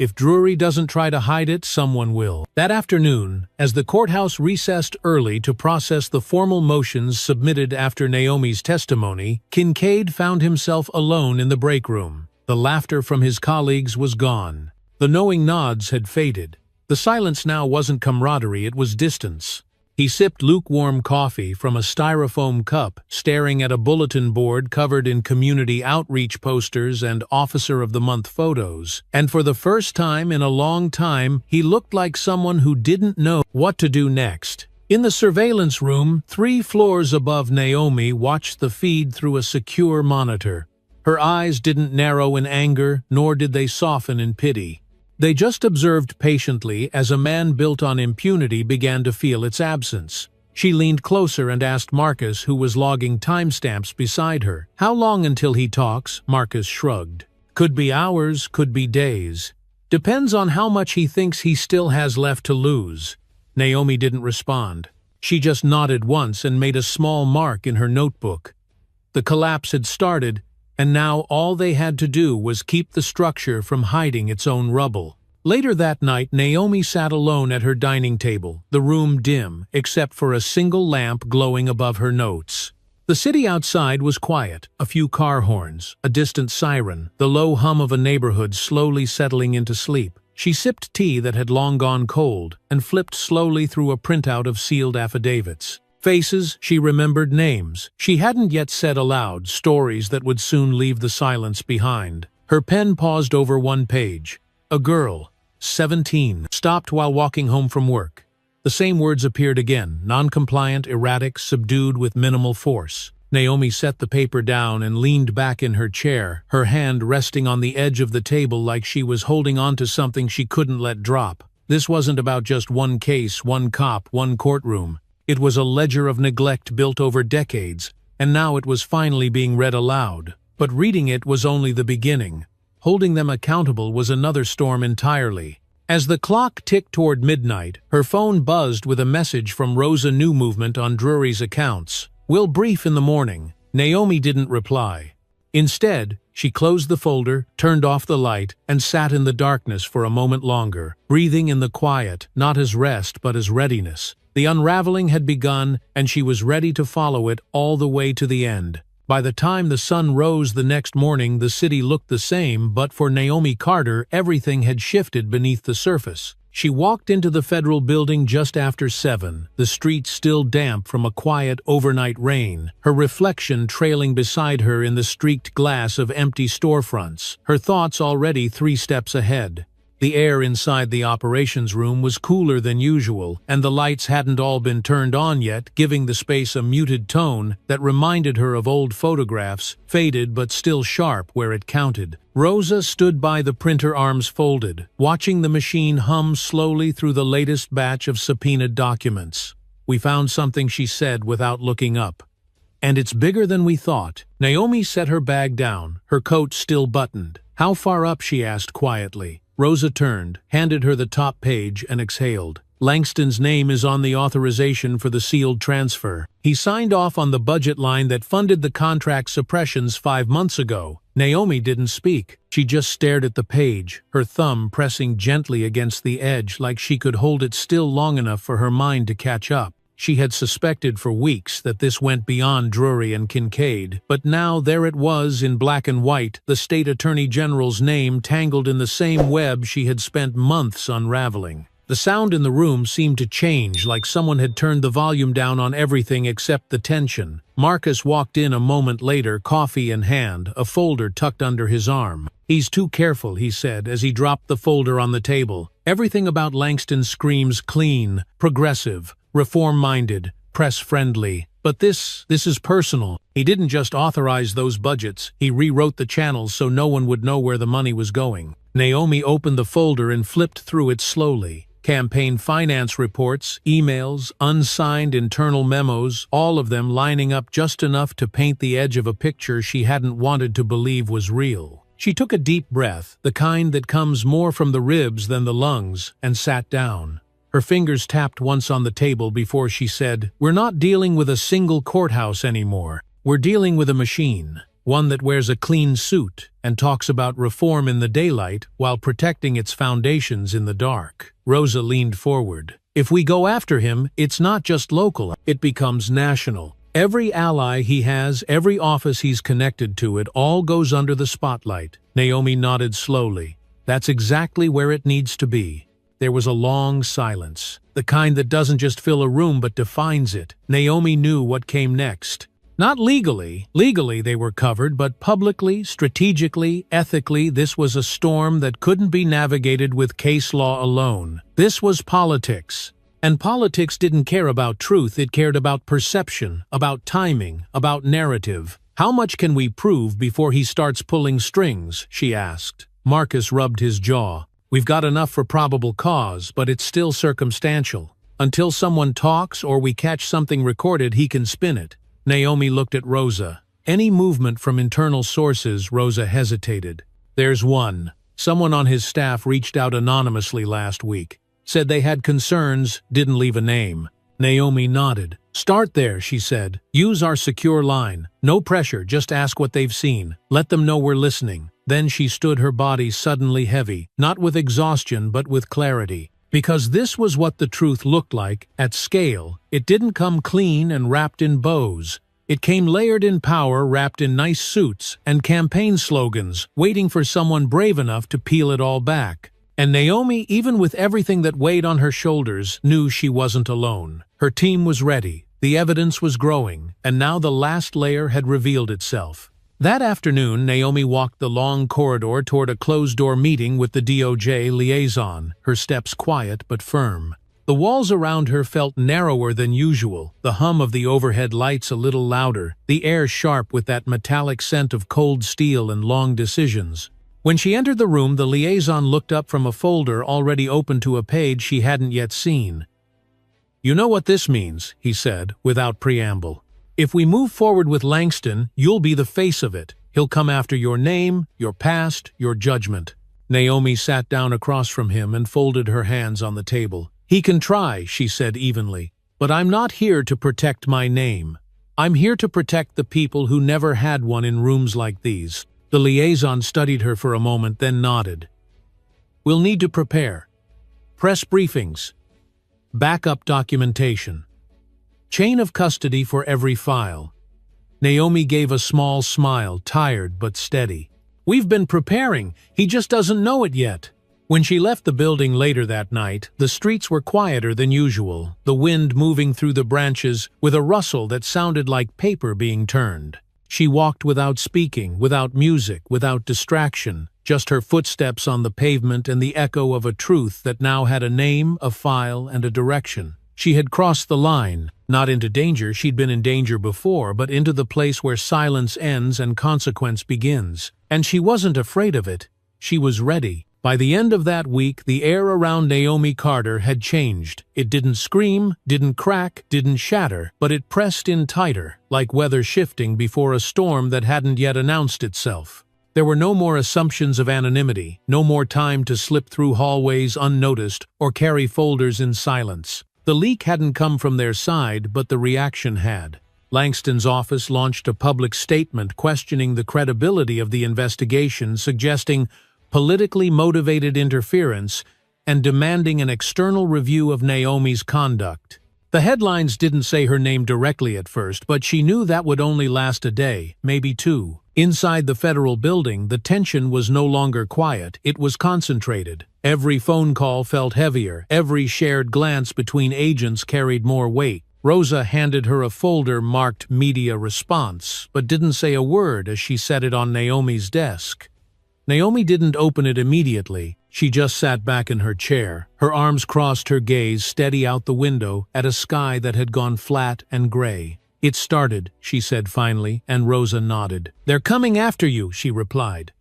If Drury doesn't try to hide it, someone will. That afternoon, as the courthouse recessed early to process the formal motions submitted after Naomi's testimony, Kincaid found himself alone in the break room. The laughter from his colleagues was gone. The knowing nods had faded. The silence now wasn't camaraderie, it was distance. He sipped lukewarm coffee from a styrofoam cup, staring at a bulletin board covered in community outreach posters and Officer of the Month photos. And for the first time in a long time, he looked like someone who didn't know what to do next. In the surveillance room, 3 floors above, Naomi watched the feed through a secure monitor. Her eyes didn't narrow in anger, nor did they soften in pity. They just observed patiently as a man built on impunity began to feel its absence. She leaned closer and asked Marcus, who was logging timestamps beside her. "How long until he talks?" Marcus shrugged. "Could be hours, could be days. Depends on how much he thinks he still has left to lose." Naomi didn't respond. She just nodded once and made a small mark in her notebook. The collapse had started, and now all they had to do was keep the structure from hiding its own rubble. Later that night, Naomi sat alone at her dining table, the room dim, except for a single lamp glowing above her notes. The city outside was quiet, a few car horns, a distant siren, the low hum of a neighborhood slowly settling into sleep. She sipped tea that had long gone cold, and flipped slowly through a printout of sealed affidavits. Faces, she remembered names. She hadn't yet said aloud stories that would soon leave the silence behind. Her pen paused over one page. A girl, 17, stopped while walking home from work. The same words appeared again, non-compliant, erratic, subdued with minimal force. Naomi set the paper down and leaned back in her chair, her hand resting on the edge of the table like she was holding on to something she couldn't let drop. This wasn't about just one case, one cop, one courtroom. It was a ledger of neglect built over decades, and now it was finally being read aloud. But reading it was only the beginning. Holding them accountable was another storm entirely. As the clock ticked toward midnight, her phone buzzed with a message from Rosa New Movement on Drury's accounts. "We'll brief in the morning." Naomi didn't reply. Instead, she closed the folder, turned off the light, and sat in the darkness for a moment longer, breathing in the quiet, not as rest but as readiness. The unraveling had begun, and she was ready to follow it all the way to the end. By the time the sun rose the next morning, the city looked the same, but for Naomi Carter, everything had shifted beneath the surface. She walked into the federal building just after 7, the streets still damp from a quiet overnight rain, her reflection trailing beside her in the streaked glass of empty storefronts, her thoughts already 3 steps ahead. The air inside the operations room was cooler than usual, and the lights hadn't all been turned on yet, giving the space a muted tone that reminded her of old photographs, faded but still sharp where it counted. Rosa stood by the printer, arms folded, watching the machine hum slowly through the latest batch of subpoenaed documents. "We found something," she said without looking up. "And it's bigger than we thought." Naomi set her bag down, her coat still buttoned. "How far up?" she asked quietly. Rosa turned, handed her the top page, and exhaled. "Langston's name is on the authorization for the sealed transfer. He signed off on the budget line that funded the contract suppressions 5 months ago." Naomi didn't speak. She just stared at the page, her thumb pressing gently against the edge like she could hold it still long enough for her mind to catch up. She had suspected for weeks that this went beyond Drury and Kincaid, but now there it was in black and white, the state attorney general's name tangled in the same web she had spent months unraveling. The sound in the room seemed to change, like someone had turned the volume down on everything except the tension. Marcus walked in a moment later, coffee in hand, a folder tucked under his arm. "He's too careful," he said as he dropped the folder on the table. "Everything about Langston screams clean, progressive, reform-minded, press-friendly. But this is personal. He didn't just authorize those budgets, he rewrote the channels so no one would know where the money was going." Naomi opened the folder and flipped through it slowly. Campaign finance reports, emails, unsigned internal memos, all of them lining up just enough to paint the edge of a picture she hadn't wanted to believe was real. She took a deep breath, the kind that comes more from the ribs than the lungs, and sat down. Her fingers tapped once on the table before she said, "We're not dealing with a single courthouse anymore. We're dealing with a machine." one that wears a clean suit and talks about reform in the daylight while protecting its foundations in the dark. Rosa leaned forward. If we go after him, it's not just local, it becomes national. Every ally he has, every office he's connected to, it all goes under the spotlight. Naomi nodded slowly. That's exactly where it needs to be. There was a long silence, the kind that doesn't just fill a room but defines it. Naomi knew what came next. Not legally. Legally they were covered, but publicly, strategically, ethically, this was a storm that couldn't be navigated with case law alone. This was politics. And politics didn't care about truth, it cared about perception, about timing, about narrative. How much can we prove before he starts pulling strings, she asked. Marcus rubbed his jaw. We've got enough for probable cause, but it's still circumstantial. Until someone talks or we catch something recorded, he can spin it. Naomi looked at Rosa. Any movement from internal sources, Rosa hesitated. There's one. Someone on his staff reached out anonymously last week. Said they had concerns, didn't leave a name. Naomi nodded. Start there, she said. Use our secure line. No pressure, just ask what they've seen. Let them know we're listening. Then she stood, her body suddenly heavy, not with exhaustion but with clarity. Because this was what the truth looked like, at scale. It didn't come clean and wrapped in bows. It came layered in power, wrapped in nice suits and campaign slogans, waiting for someone brave enough to peel it all back. And Naomi, even with everything that weighed on her shoulders, knew she wasn't alone. Her team was ready, the evidence was growing, and now the last layer had revealed itself. That afternoon, Naomi walked the long corridor toward a closed-door meeting with the DOJ liaison, her steps quiet but firm. The walls around her felt narrower than usual, the hum of the overhead lights a little louder, the air sharp with that metallic scent of cold steel and long decisions. When she entered the room, the liaison looked up from a folder already open to a page she hadn't yet seen. You know what this means, he said, without preamble. If we move forward with Langston, you'll be the face of it. He'll come after your name, your past, your judgment. Naomi sat down across from him and folded her hands on the table. He can try, she said evenly, but I'm not here to protect my name. I'm here to protect the people who never had one in rooms like these. The liaison studied her for a moment, then nodded. We'll need to prepare. Press briefings. Backup documentation. Chain of custody for every file. Naomi gave a small smile, tired but steady. We've been preparing, he just doesn't know it yet. When she left the building later that night, the streets were quieter than usual, the wind moving through the branches with a rustle that sounded like paper being turned. She walked without speaking, without music, without distraction, just her footsteps on the pavement and the echo of a truth that now had a name, a file, and a direction. She had crossed the line, not into danger, she'd been in danger before, but into the place where silence ends and consequence begins. And she wasn't afraid of it. She was ready. By the end of that week, the air around Naomi Carter had changed. It didn't scream, didn't crack, didn't shatter, but it pressed in tighter, like weather shifting before a storm that hadn't yet announced itself. There were no more assumptions of anonymity, no more time to slip through hallways unnoticed or carry folders in silence. The leak hadn't come from their side, but the reaction had. Langston's office launched a public statement questioning the credibility of the investigation, suggesting politically motivated interference, and demanding an external review of Naomi's conduct. The headlines didn't say her name directly at first, but she knew that would only last a day, maybe two. Inside the federal building, the tension was no longer quiet, it was concentrated. Every phone call felt heavier, every shared glance between agents carried more weight. Rosa handed her a folder marked Media Response, but didn't say a word as she set it on Naomi's desk. Naomi didn't open it immediately. She just sat back in her chair, her arms crossed, her gaze steady out the window at a sky that had gone flat and gray. It started, she said finally, and Rosa nodded. They're coming after you, she replied.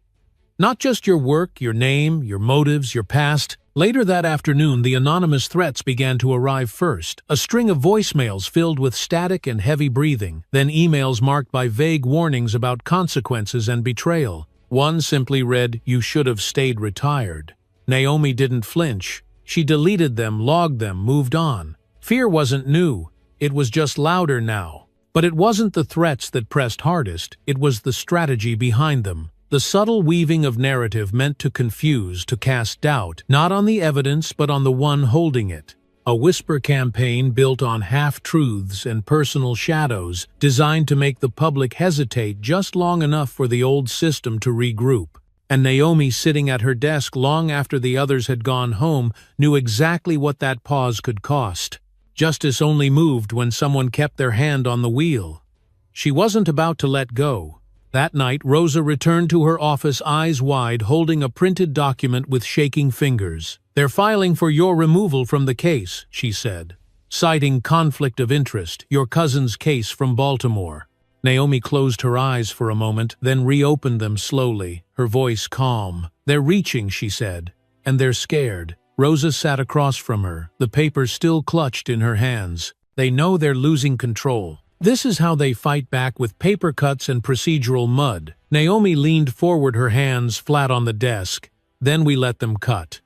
Not just your work, your name, your motives, your past. Later that afternoon, the anonymous threats began to arrive first. A string of voicemails filled with static and heavy breathing, then emails marked by vague warnings about consequences and betrayal. One simply read, "You should have stayed retired." Naomi didn't flinch. She deleted them, logged them, moved on. Fear wasn't new. It was just louder now. But it wasn't the threats that pressed hardest, it was the strategy behind them. The subtle weaving of narrative meant to confuse, to cast doubt, not on the evidence but on the one holding it. A whisper campaign built on half-truths and personal shadows, designed to make the public hesitate just long enough for the old system to regroup. And Naomi, sitting at her desk long after the others had gone home, knew exactly what that pause could cost. Justice only moved when someone kept their hand on the wheel. She wasn't about to let go. That night, Rosa returned to her office eyes wide, holding a printed document with shaking fingers. "They're filing for your removal from the case," she said, citing conflict of interest, your cousin's case from Baltimore. Naomi closed her eyes for a moment, then reopened them slowly, her voice calm. "They're reaching," she said, "and they're scared." Rosa sat across from her, the paper still clutched in her hands. "They know they're losing control. This is how they fight back, with paper cuts and procedural mud." Naomi leaned forward, her hands flat on the desk. "Then we let them cut.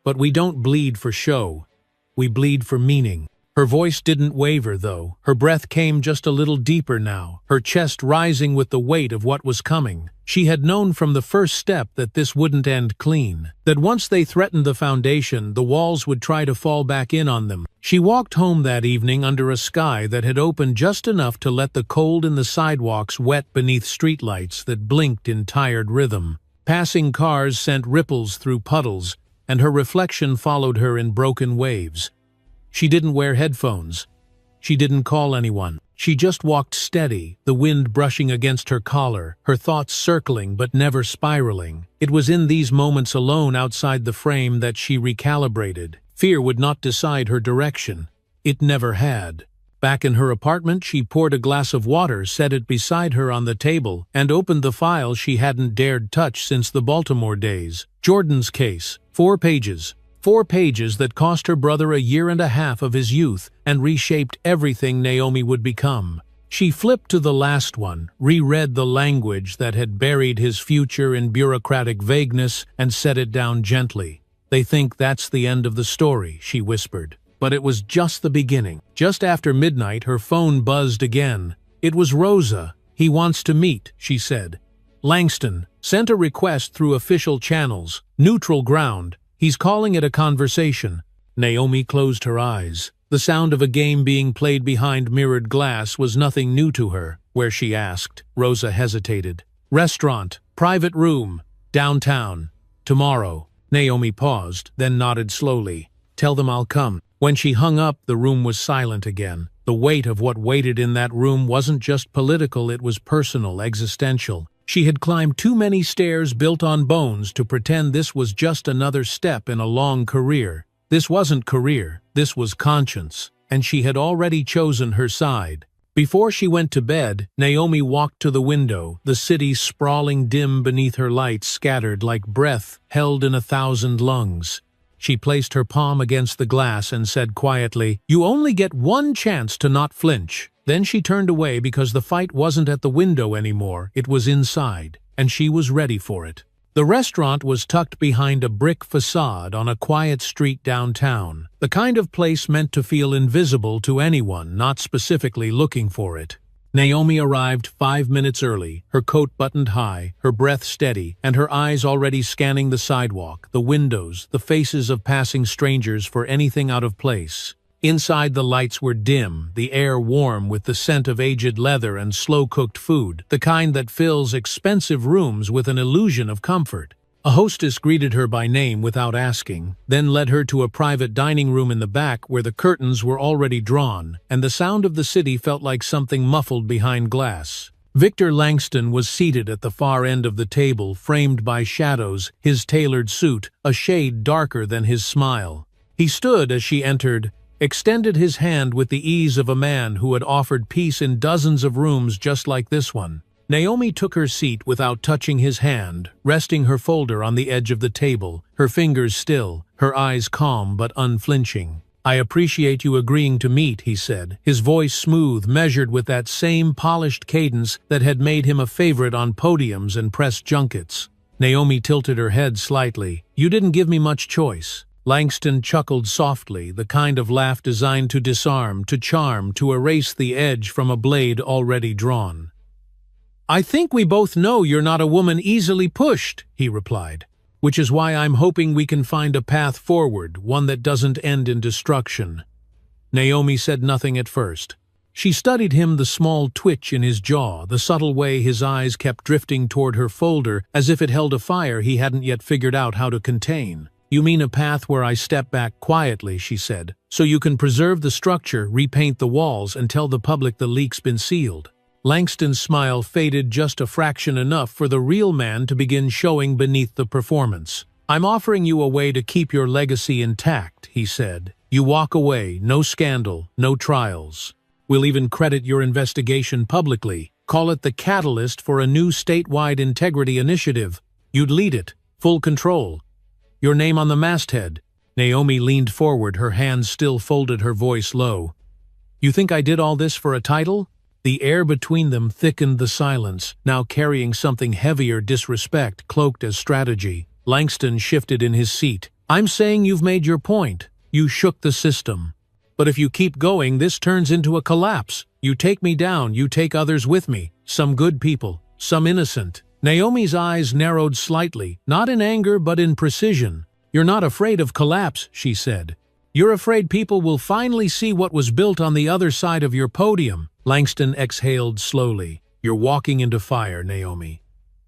But we don't bleed for show. We bleed for meaning." Her voice didn't waver, though. Her breath came just a little deeper now, her chest rising with the weight of what was coming. She had known from the first step that this wouldn't end clean, that once they threatened the foundation, the walls would try to fall back in on them. She walked home that evening under a sky that had opened just enough to let the cold in the sidewalks wet beneath streetlights that blinked in tired rhythm. Passing cars sent ripples through puddles, and her reflection followed her in broken waves. She didn't wear headphones. She didn't call anyone. She just walked steady, the wind brushing against her collar, her thoughts circling but never spiraling. It was in these moments alone outside the frame that she recalibrated. Fear would not decide her direction. It never had. Back in her apartment, she poured a glass of water, set it beside her on the table, and opened the file she hadn't dared touch since the Baltimore days. Jordan's case. 4 pages. 4 pages that cost her brother a year and a half of his youth and reshaped everything Naomi would become. She flipped to the last one, reread the language that had buried his future in bureaucratic vagueness, and set it down gently. "They think that's the end of the story," she whispered. But it was just the beginning. Just after midnight, her phone buzzed again. It was Rosa. "He wants to meet," she said. "Langston sent a request through official channels. Neutral ground. He's calling it a conversation." Naomi closed her eyes. The sound of a game being played behind mirrored glass was nothing new to her. "Where?" she asked. Rosa hesitated. "Restaurant. Private room. Downtown. Tomorrow." Naomi paused, then nodded slowly. "Tell them I'll come." When she hung up, the room was silent again. The weight of what waited in that room wasn't just political, it was personal, existential. She had climbed too many stairs built on bones to pretend this was just another step in a long career. This wasn't career, this was conscience, and she had already chosen her side. Before she went to bed, Naomi walked to the window, the city sprawling dim beneath her lights, scattered like breath held in 1,000 lungs. She placed her palm against the glass and said quietly, "You only get one chance to not flinch." Then she turned away because the fight wasn't at the window anymore, it was inside, and she was ready for it. The restaurant was tucked behind a brick facade on a quiet street downtown, the kind of place meant to feel invisible to anyone not specifically looking for it. Naomi arrived 5 minutes early, her coat buttoned high, her breath steady, and her eyes already scanning the sidewalk, the windows, the faces of passing strangers for anything out of place. Inside, the lights were dim, the air warm with the scent of aged leather and slow-cooked food, the kind that fills expensive rooms with an illusion of comfort. A hostess greeted her by name without asking, then led her to a private dining room in the back where the curtains were already drawn, and the sound of the city felt like something muffled behind glass. Victor Langston was seated at the far end of the table, framed by shadows, his tailored suit a shade darker than his smile. He stood as she entered, extended his hand with the ease of a man who had offered peace in dozens of rooms just like this one. Naomi took her seat without touching his hand, resting her folder on the edge of the table, her fingers still, her eyes calm but unflinching. "I appreciate you agreeing to meet," he said, his voice smooth, measured with that same polished cadence that had made him a favorite on podiums and press junkets. Naomi tilted her head slightly. "You didn't give me much choice." Langston chuckled softly, the kind of laugh designed to disarm, to charm, to erase the edge from a blade already drawn. "I think we both know you're not a woman easily pushed," he replied, "which is why I'm hoping we can find a path forward, one that doesn't end in destruction." Naomi said nothing at first. She studied him, the small twitch in his jaw, the subtle way his eyes kept drifting toward her folder as if it held a fire he hadn't yet figured out how to contain. "You mean a path where I step back quietly," she said, "so you can preserve the structure, repaint the walls, and tell the public the leak's been sealed." Langston's smile faded just a fraction, enough for the real man to begin showing beneath the performance. "I'm offering you a way to keep your legacy intact," he said. "You walk away, no scandal, no trials. We'll even credit your investigation publicly, call it the catalyst for a new statewide integrity initiative. You'd lead it, full control. Your name on the masthead." Naomi leaned forward, her hands still folded, her voice low. "You think I did all this for a title?" The air between them thickened the silence, now carrying something heavier, disrespect cloaked as strategy. Langston shifted in his seat. "I'm saying you've made your point. You shook the system. But if you keep going, this turns into a collapse. You take me down, you take others with me. Some good people, some innocent." Naomi's eyes narrowed slightly, not in anger but in precision. "You're not afraid of collapse," she said. "You're afraid people will finally see what was built on the other side of your podium." Langston exhaled slowly. "You're walking into fire, Naomi.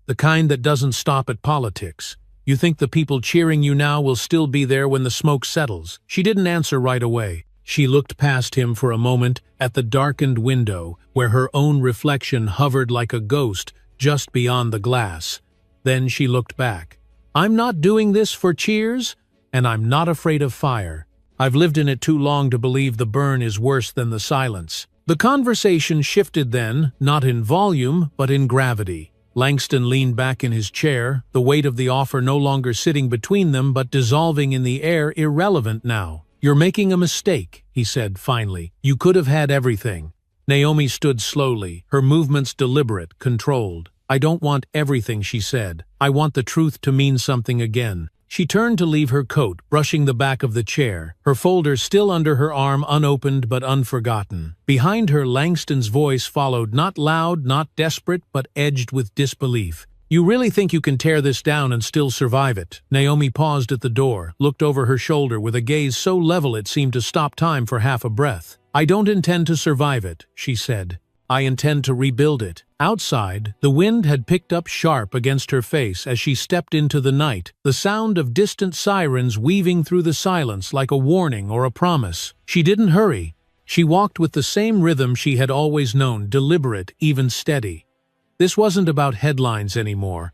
The kind that doesn't stop at politics. You think the people cheering you now will still be there when the smoke settles?" She didn't answer right away. She looked past him for a moment at the darkened window, where her own reflection hovered like a ghost just beyond the glass. Then she looked back. "I'm not doing this for cheers, and I'm not afraid of fire. I've lived in it too long to believe the burn is worse than the silence." The conversation shifted then, not in volume, but in gravity. Langston leaned back in his chair, the weight of the offer no longer sitting between them but dissolving in the air, irrelevant now. "You're making a mistake," he said finally. "You could have had everything." Naomi stood slowly, her movements deliberate, controlled. "I don't want everything," she said. "I want the truth to mean something again." She turned to leave her coat, brushing the back of the chair, her folder still under her arm, unopened but unforgotten. Behind her, Langston's voice followed, not loud, not desperate, but edged with disbelief. "You really think you can tear this down and still survive it?" Naomi paused at the door, looked over her shoulder with a gaze so level it seemed to stop time for half a breath. "I don't intend to survive it," she said. "I intend to rebuild it." Outside, the wind had picked up sharp against her face as she stepped into the night, the sound of distant sirens weaving through the silence like a warning or a promise. She didn't hurry. She walked with the same rhythm she had always known, deliberate, even steady. This wasn't about headlines anymore.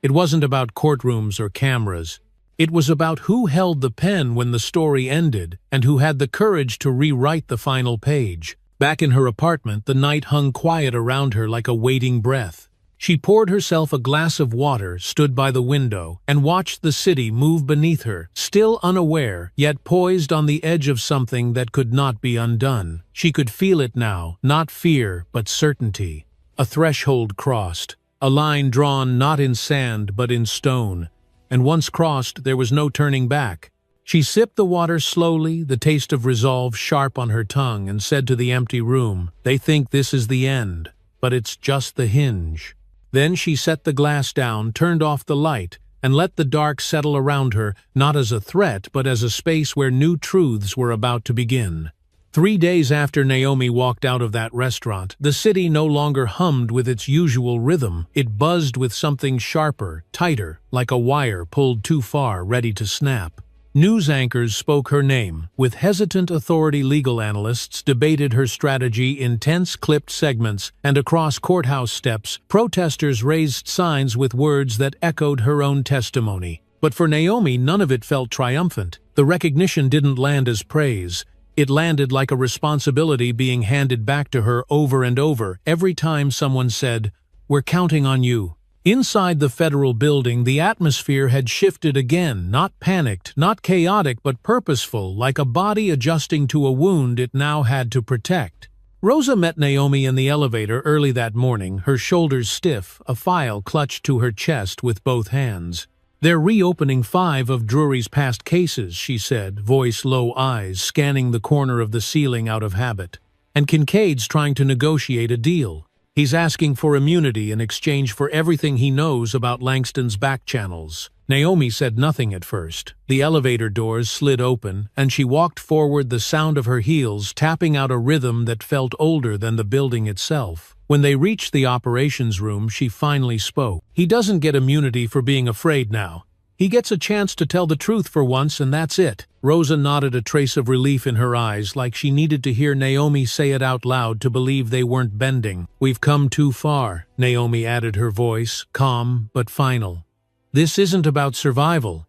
It wasn't about courtrooms or cameras. It was about who held the pen when the story ended and who had the courage to rewrite the final page. Back in her apartment, the night hung quiet around her like a waiting breath. She poured herself a glass of water, stood by the window, and watched the city move beneath her, still unaware, yet poised on the edge of something that could not be undone. She could feel it now, not fear, but certainty. A threshold crossed, a line drawn not in sand but in stone, and once crossed there was no turning back. She sipped the water slowly, the taste of resolve sharp on her tongue, and said to the empty room, "They think this is the end, but it's just the hinge." Then she set the glass down, turned off the light, and let the dark settle around her, not as a threat but as a space where new truths were about to begin. 3 days after Naomi walked out of that restaurant, the city no longer hummed with its usual rhythm. It buzzed with something sharper, tighter, like a wire pulled too far, ready to snap. News anchors spoke her name. With hesitant authority, legal analysts debated her strategy in tense, clipped segments, and across courthouse steps, protesters raised signs with words that echoed her own testimony. But for Naomi, none of it felt triumphant. The recognition didn't land as praise. It landed like a responsibility being handed back to her over and over, every time someone said, "We're counting on you." Inside the federal building, the atmosphere had shifted again, not panicked, not chaotic, but purposeful, like a body adjusting to a wound it now had to protect. Rosa met Naomi in the elevator early that morning, her shoulders stiff, a file clutched to her chest with both hands. "They're reopening 5 of Drury's past cases," she said, voice low, eyes scanning the corner of the ceiling out of habit. "And Kincaid's trying to negotiate a deal. He's asking for immunity in exchange for everything he knows about Langston's back channels." Naomi said nothing at first. The elevator doors slid open, and she walked forward, the sound of her heels tapping out a rhythm that felt older than the building itself. When they reached the operations room, she finally spoke. "He doesn't get immunity for being afraid now. He gets a chance to tell the truth for once, and that's it." Rosa nodded, a trace of relief in her eyes, like she needed to hear Naomi say it out loud to believe they weren't bending. "We've come too far," Naomi added, her voice calm but final. "This isn't about survival.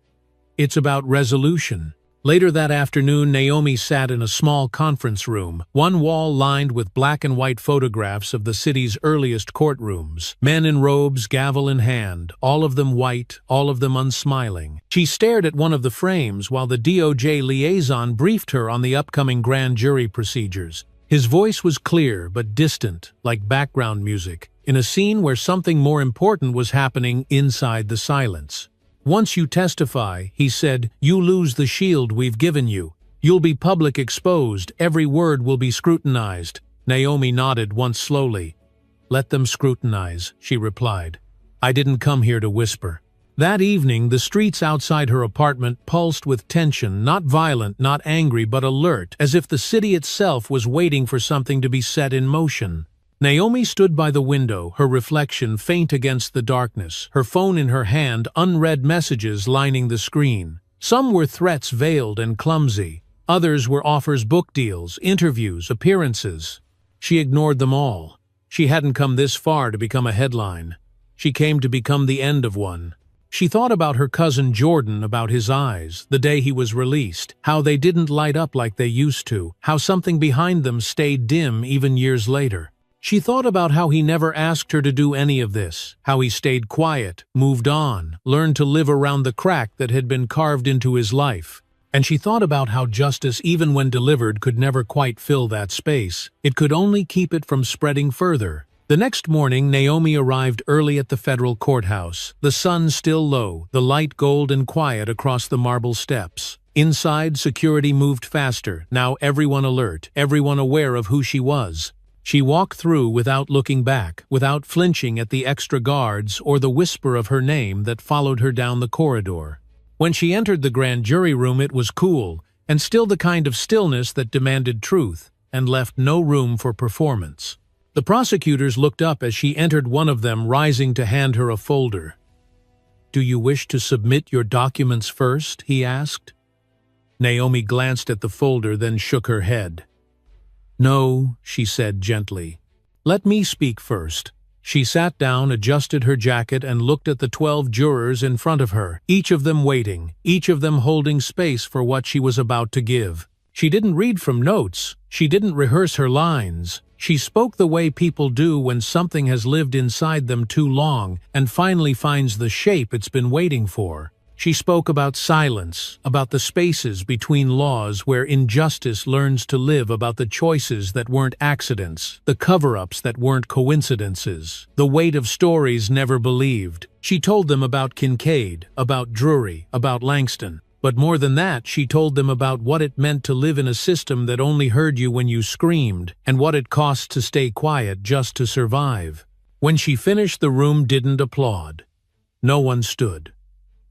It's about resolution." Later that afternoon, Naomi sat in a small conference room, one wall lined with black and white photographs of the city's earliest courtrooms. Men in robes, gavel in hand, all of them white, all of them unsmiling. She stared at one of the frames while the DOJ liaison briefed her on the upcoming grand jury procedures. His voice was clear but distant, like background music, in a scene where something more important was happening inside the silence. "Once you testify," he said, "you lose the shield we've given you. You'll be public exposed, every word will be scrutinized." Naomi nodded once slowly. "Let them scrutinize," she replied. "I didn't come here to whisper." That evening, the streets outside her apartment pulsed with tension, not violent, not angry, but alert, as if the city itself was waiting for something to be set in motion. Naomi stood by the window, her reflection faint against the darkness, her phone in her hand, unread messages lining the screen. Some were threats veiled and clumsy. Others were offers, book deals, interviews, appearances. She ignored them all. She hadn't come this far to become a headline. She came to become the end of one. She thought about her cousin Jordan, about his eyes, the day he was released, how they didn't light up like they used to, how something behind them stayed dim even years later. She thought about how he never asked her to do any of this, how he stayed quiet, moved on, learned to live around the crack that had been carved into his life. And she thought about how justice, even when delivered, could never quite fill that space. It could only keep it from spreading further. The next morning, Naomi arrived early at the federal courthouse, the sun still low, the light gold and quiet across the marble steps. Inside, security moved faster, now everyone alert, everyone aware of who she was. She walked through without looking back, without flinching at the extra guards or the whisper of her name that followed her down the corridor. When she entered the grand jury room, it was cool, and still the kind of stillness that demanded truth and left no room for performance. The prosecutors looked up as she entered, one of them rising to hand her a folder. "Do you wish to submit your documents first?" he asked. Naomi glanced at the folder, then shook her head. "No," she said gently. "Let me speak first." She sat down, adjusted her jacket, and looked at the 12 jurors in front of her, each of them waiting, each of them holding space for what she was about to give. She didn't read from notes. She didn't rehearse her lines. She spoke the way people do when something has lived inside them too long and finally finds the shape it's been waiting for. She spoke about silence, about the spaces between laws where injustice learns to live, about the choices that weren't accidents, the cover-ups that weren't coincidences, the weight of stories never believed. She told them about Kincaid, about Drury, about Langston. But more than that, she told them about what it meant to live in a system that only heard you when you screamed, and what it cost to stay quiet just to survive. When she finished, the room didn't applaud. No one stood.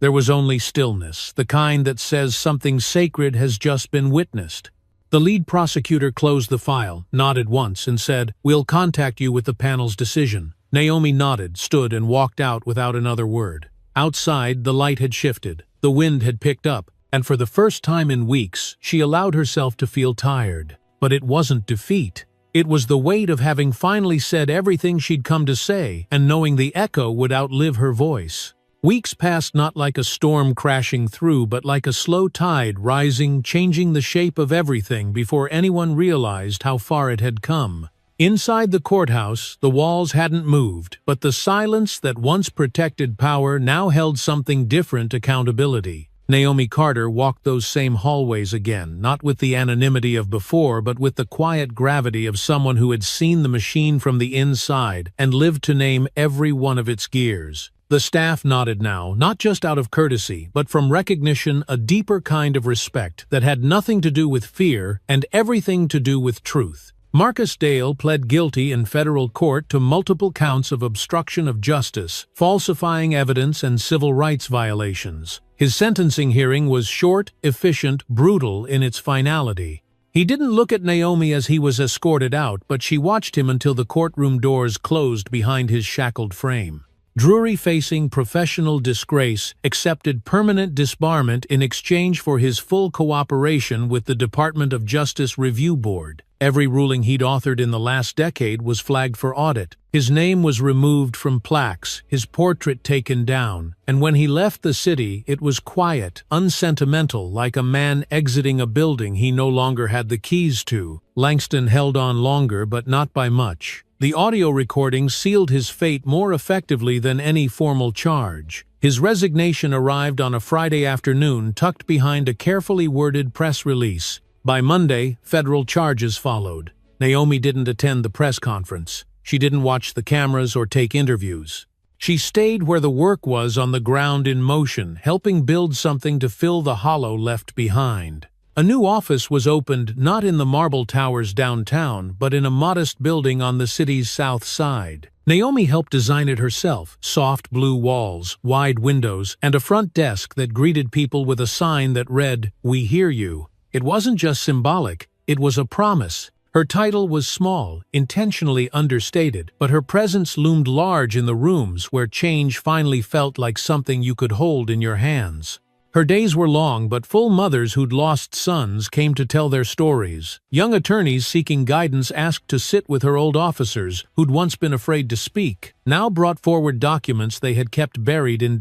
There was only stillness, the kind that says something sacred has just been witnessed. The lead prosecutor closed the file, nodded once, and said, "We'll contact you with the panel's decision." Naomi nodded, stood, and walked out without another word. Outside, the light had shifted. The wind had picked up, and for the first time in weeks, she allowed herself to feel tired. But it wasn't defeat. It was the weight of having finally said everything she'd come to say, and knowing the echo would outlive her voice. Weeks passed not like a storm crashing through, but like a slow tide rising, changing the shape of everything before anyone realized how far it had come. Inside the courthouse, the walls hadn't moved, but the silence that once protected power now held something different: accountability. Naomi Carter walked those same hallways again, not with the anonymity of before, but with the quiet gravity of someone who had seen the machine from the inside and lived to name every one of its gears. The staff nodded now, not just out of courtesy, but from recognition, a deeper kind of respect that had nothing to do with fear and everything to do with truth. Marcus Dale pled guilty in federal court to multiple counts of obstruction of justice, falsifying evidence, and civil rights violations. His sentencing hearing was short, efficient, brutal in its finality. He didn't look at Naomi as he was escorted out, but she watched him until the courtroom doors closed behind his shackled frame. Drury, facing professional disgrace, accepted permanent disbarment in exchange for his full cooperation with the Department of Justice Review Board. Every ruling he'd authored in the last decade was flagged for audit. His name was removed from plaques, his portrait taken down, and when he left the city, it was quiet, unsentimental, like a man exiting a building he no longer had the keys to. Langston held on longer, but not by much. The audio recording sealed his fate more effectively than any formal charge. His resignation arrived on a Friday afternoon, tucked behind a carefully worded press release. By Monday, federal charges followed. Naomi didn't attend the press conference. She didn't watch the cameras or take interviews. She stayed where the work was, on the ground in motion, helping build something to fill the hollow left behind. A new office was opened not in the marble towers downtown, but in a modest building on the city's south side. Naomi helped design it herself: soft blue walls, wide windows, and a front desk that greeted people with a sign that read, "We hear you." It wasn't just symbolic, it was a promise. Her title was small, intentionally understated, but her presence loomed large in the rooms where change finally felt like something you could hold in your hands. Her days were long, but full. Mothers who'd lost sons came to tell their stories. Young attorneys seeking guidance asked to sit with her old officers, who'd once been afraid to speak, now brought forward documents they had kept buried in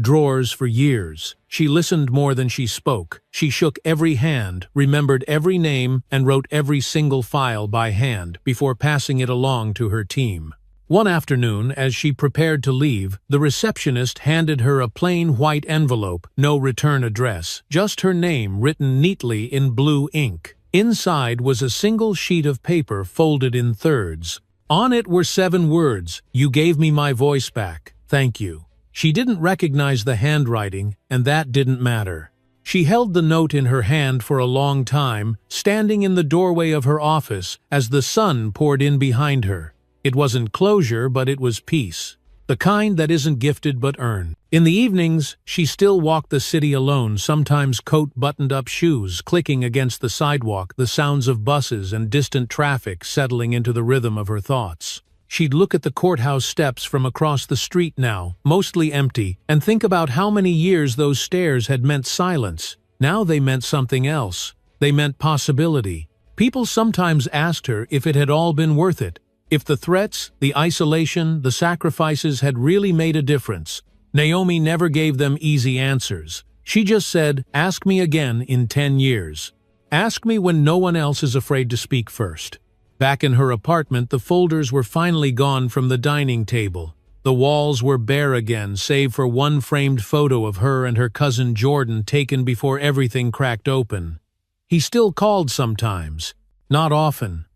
drawers for years. She listened more than she spoke. She shook every hand, remembered every name, and wrote every single file by hand before passing it along to her team. One afternoon, as she prepared to leave, the receptionist handed her a plain white envelope, no return address, just her name written neatly in blue ink. Inside was a single sheet of paper folded in thirds. On it were 7 words: "You gave me my voice back. Thank you." She didn't recognize the handwriting, and that didn't matter. She held the note in her hand for a long time, standing in the doorway of her office as the sun poured in behind her. It wasn't closure, but it was peace. The kind that isn't gifted but earned. In the evenings, she still walked the city alone, sometimes coat buttoned up, shoes clicking against the sidewalk, the sounds of buses and distant traffic settling into the rhythm of her thoughts. She'd look at the courthouse steps from across the street now, mostly empty, and think about how many years those stairs had meant silence. Now they meant something else. They meant possibility. People sometimes asked her if it had all been worth it. If the threats, the isolation, the sacrifices had really made a difference. Naomi never gave them easy answers. She just said, "Ask me again in 10 years. Ask me when no one else is afraid to speak first." Back in her apartment, the folders were finally gone from the dining table. The walls were bare again, save for one framed photo of her and her cousin Jordan taken before everything cracked open. He still called sometimes. Not often.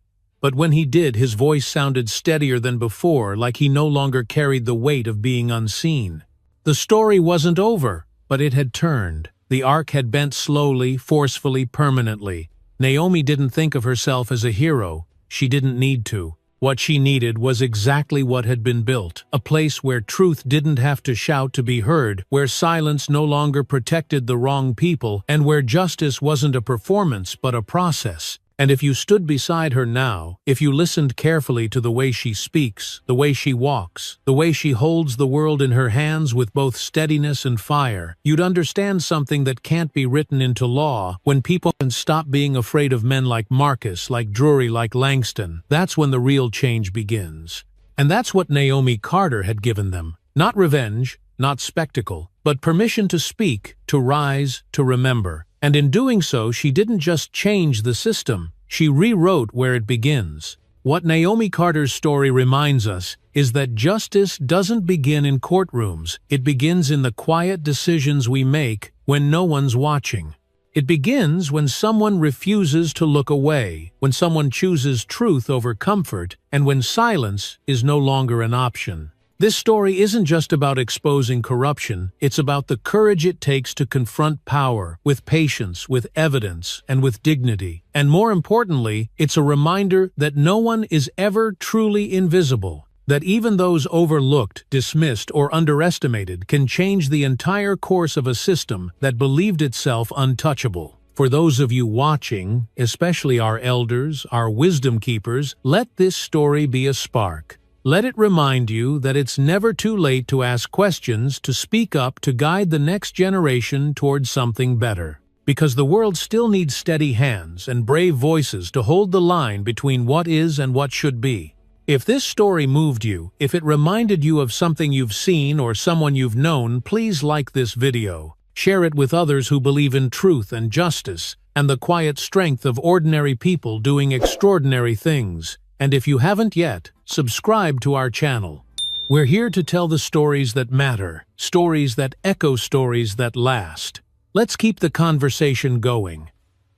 But when he did, his voice sounded steadier than before, like he no longer carried the weight of being unseen. The story wasn't over, but it had turned. The arc had bent slowly, forcefully, permanently. Naomi didn't think of herself as a hero. She didn't need to. What she needed was exactly what had been built, a place where truth didn't have to shout to be heard, where silence no longer protected the wrong people, and where justice wasn't a performance but a process. And if you stood beside her now, if you listened carefully to the way she speaks, the way she walks, the way she holds the world in her hands with both steadiness and fire, you'd understand something that can't be written into law. When people can stop being afraid of men like Marcus, like Drury, like Langston, that's when the real change begins. And that's what Naomi Carter had given them. Not revenge, not spectacle, but permission to speak, to rise, to remember. And in doing so, she didn't just change the system, she rewrote where it begins. What Naomi Carter's story reminds us is that justice doesn't begin in courtrooms, it begins in the quiet decisions we make when no one's watching. It begins when someone refuses to look away, when someone chooses truth over comfort, and when silence is no longer an option. This story isn't just about exposing corruption, it's about the courage it takes to confront power, with patience, with evidence, and with dignity. And more importantly, it's a reminder that no one is ever truly invisible, that even those overlooked, dismissed, or underestimated can change the entire course of a system that believed itself untouchable. For those of you watching, especially our elders, our wisdom keepers, let this story be a spark. Let it remind you that it's never too late to ask questions, to speak up, to guide the next generation towards something better. Because the world still needs steady hands and brave voices to hold the line between what is and what should be. If this story moved you, if it reminded you of something you've seen or someone you've known, please like this video. Share it with others who believe in truth and justice and the quiet strength of ordinary people doing extraordinary things. And if you haven't yet, subscribe to our channel. We're here to tell the stories that matter, stories that echo, stories that last. Let's keep the conversation going,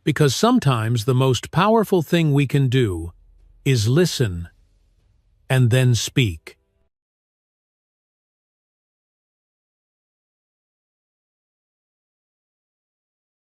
because sometimes the most powerful thing we can do is listen and then speak.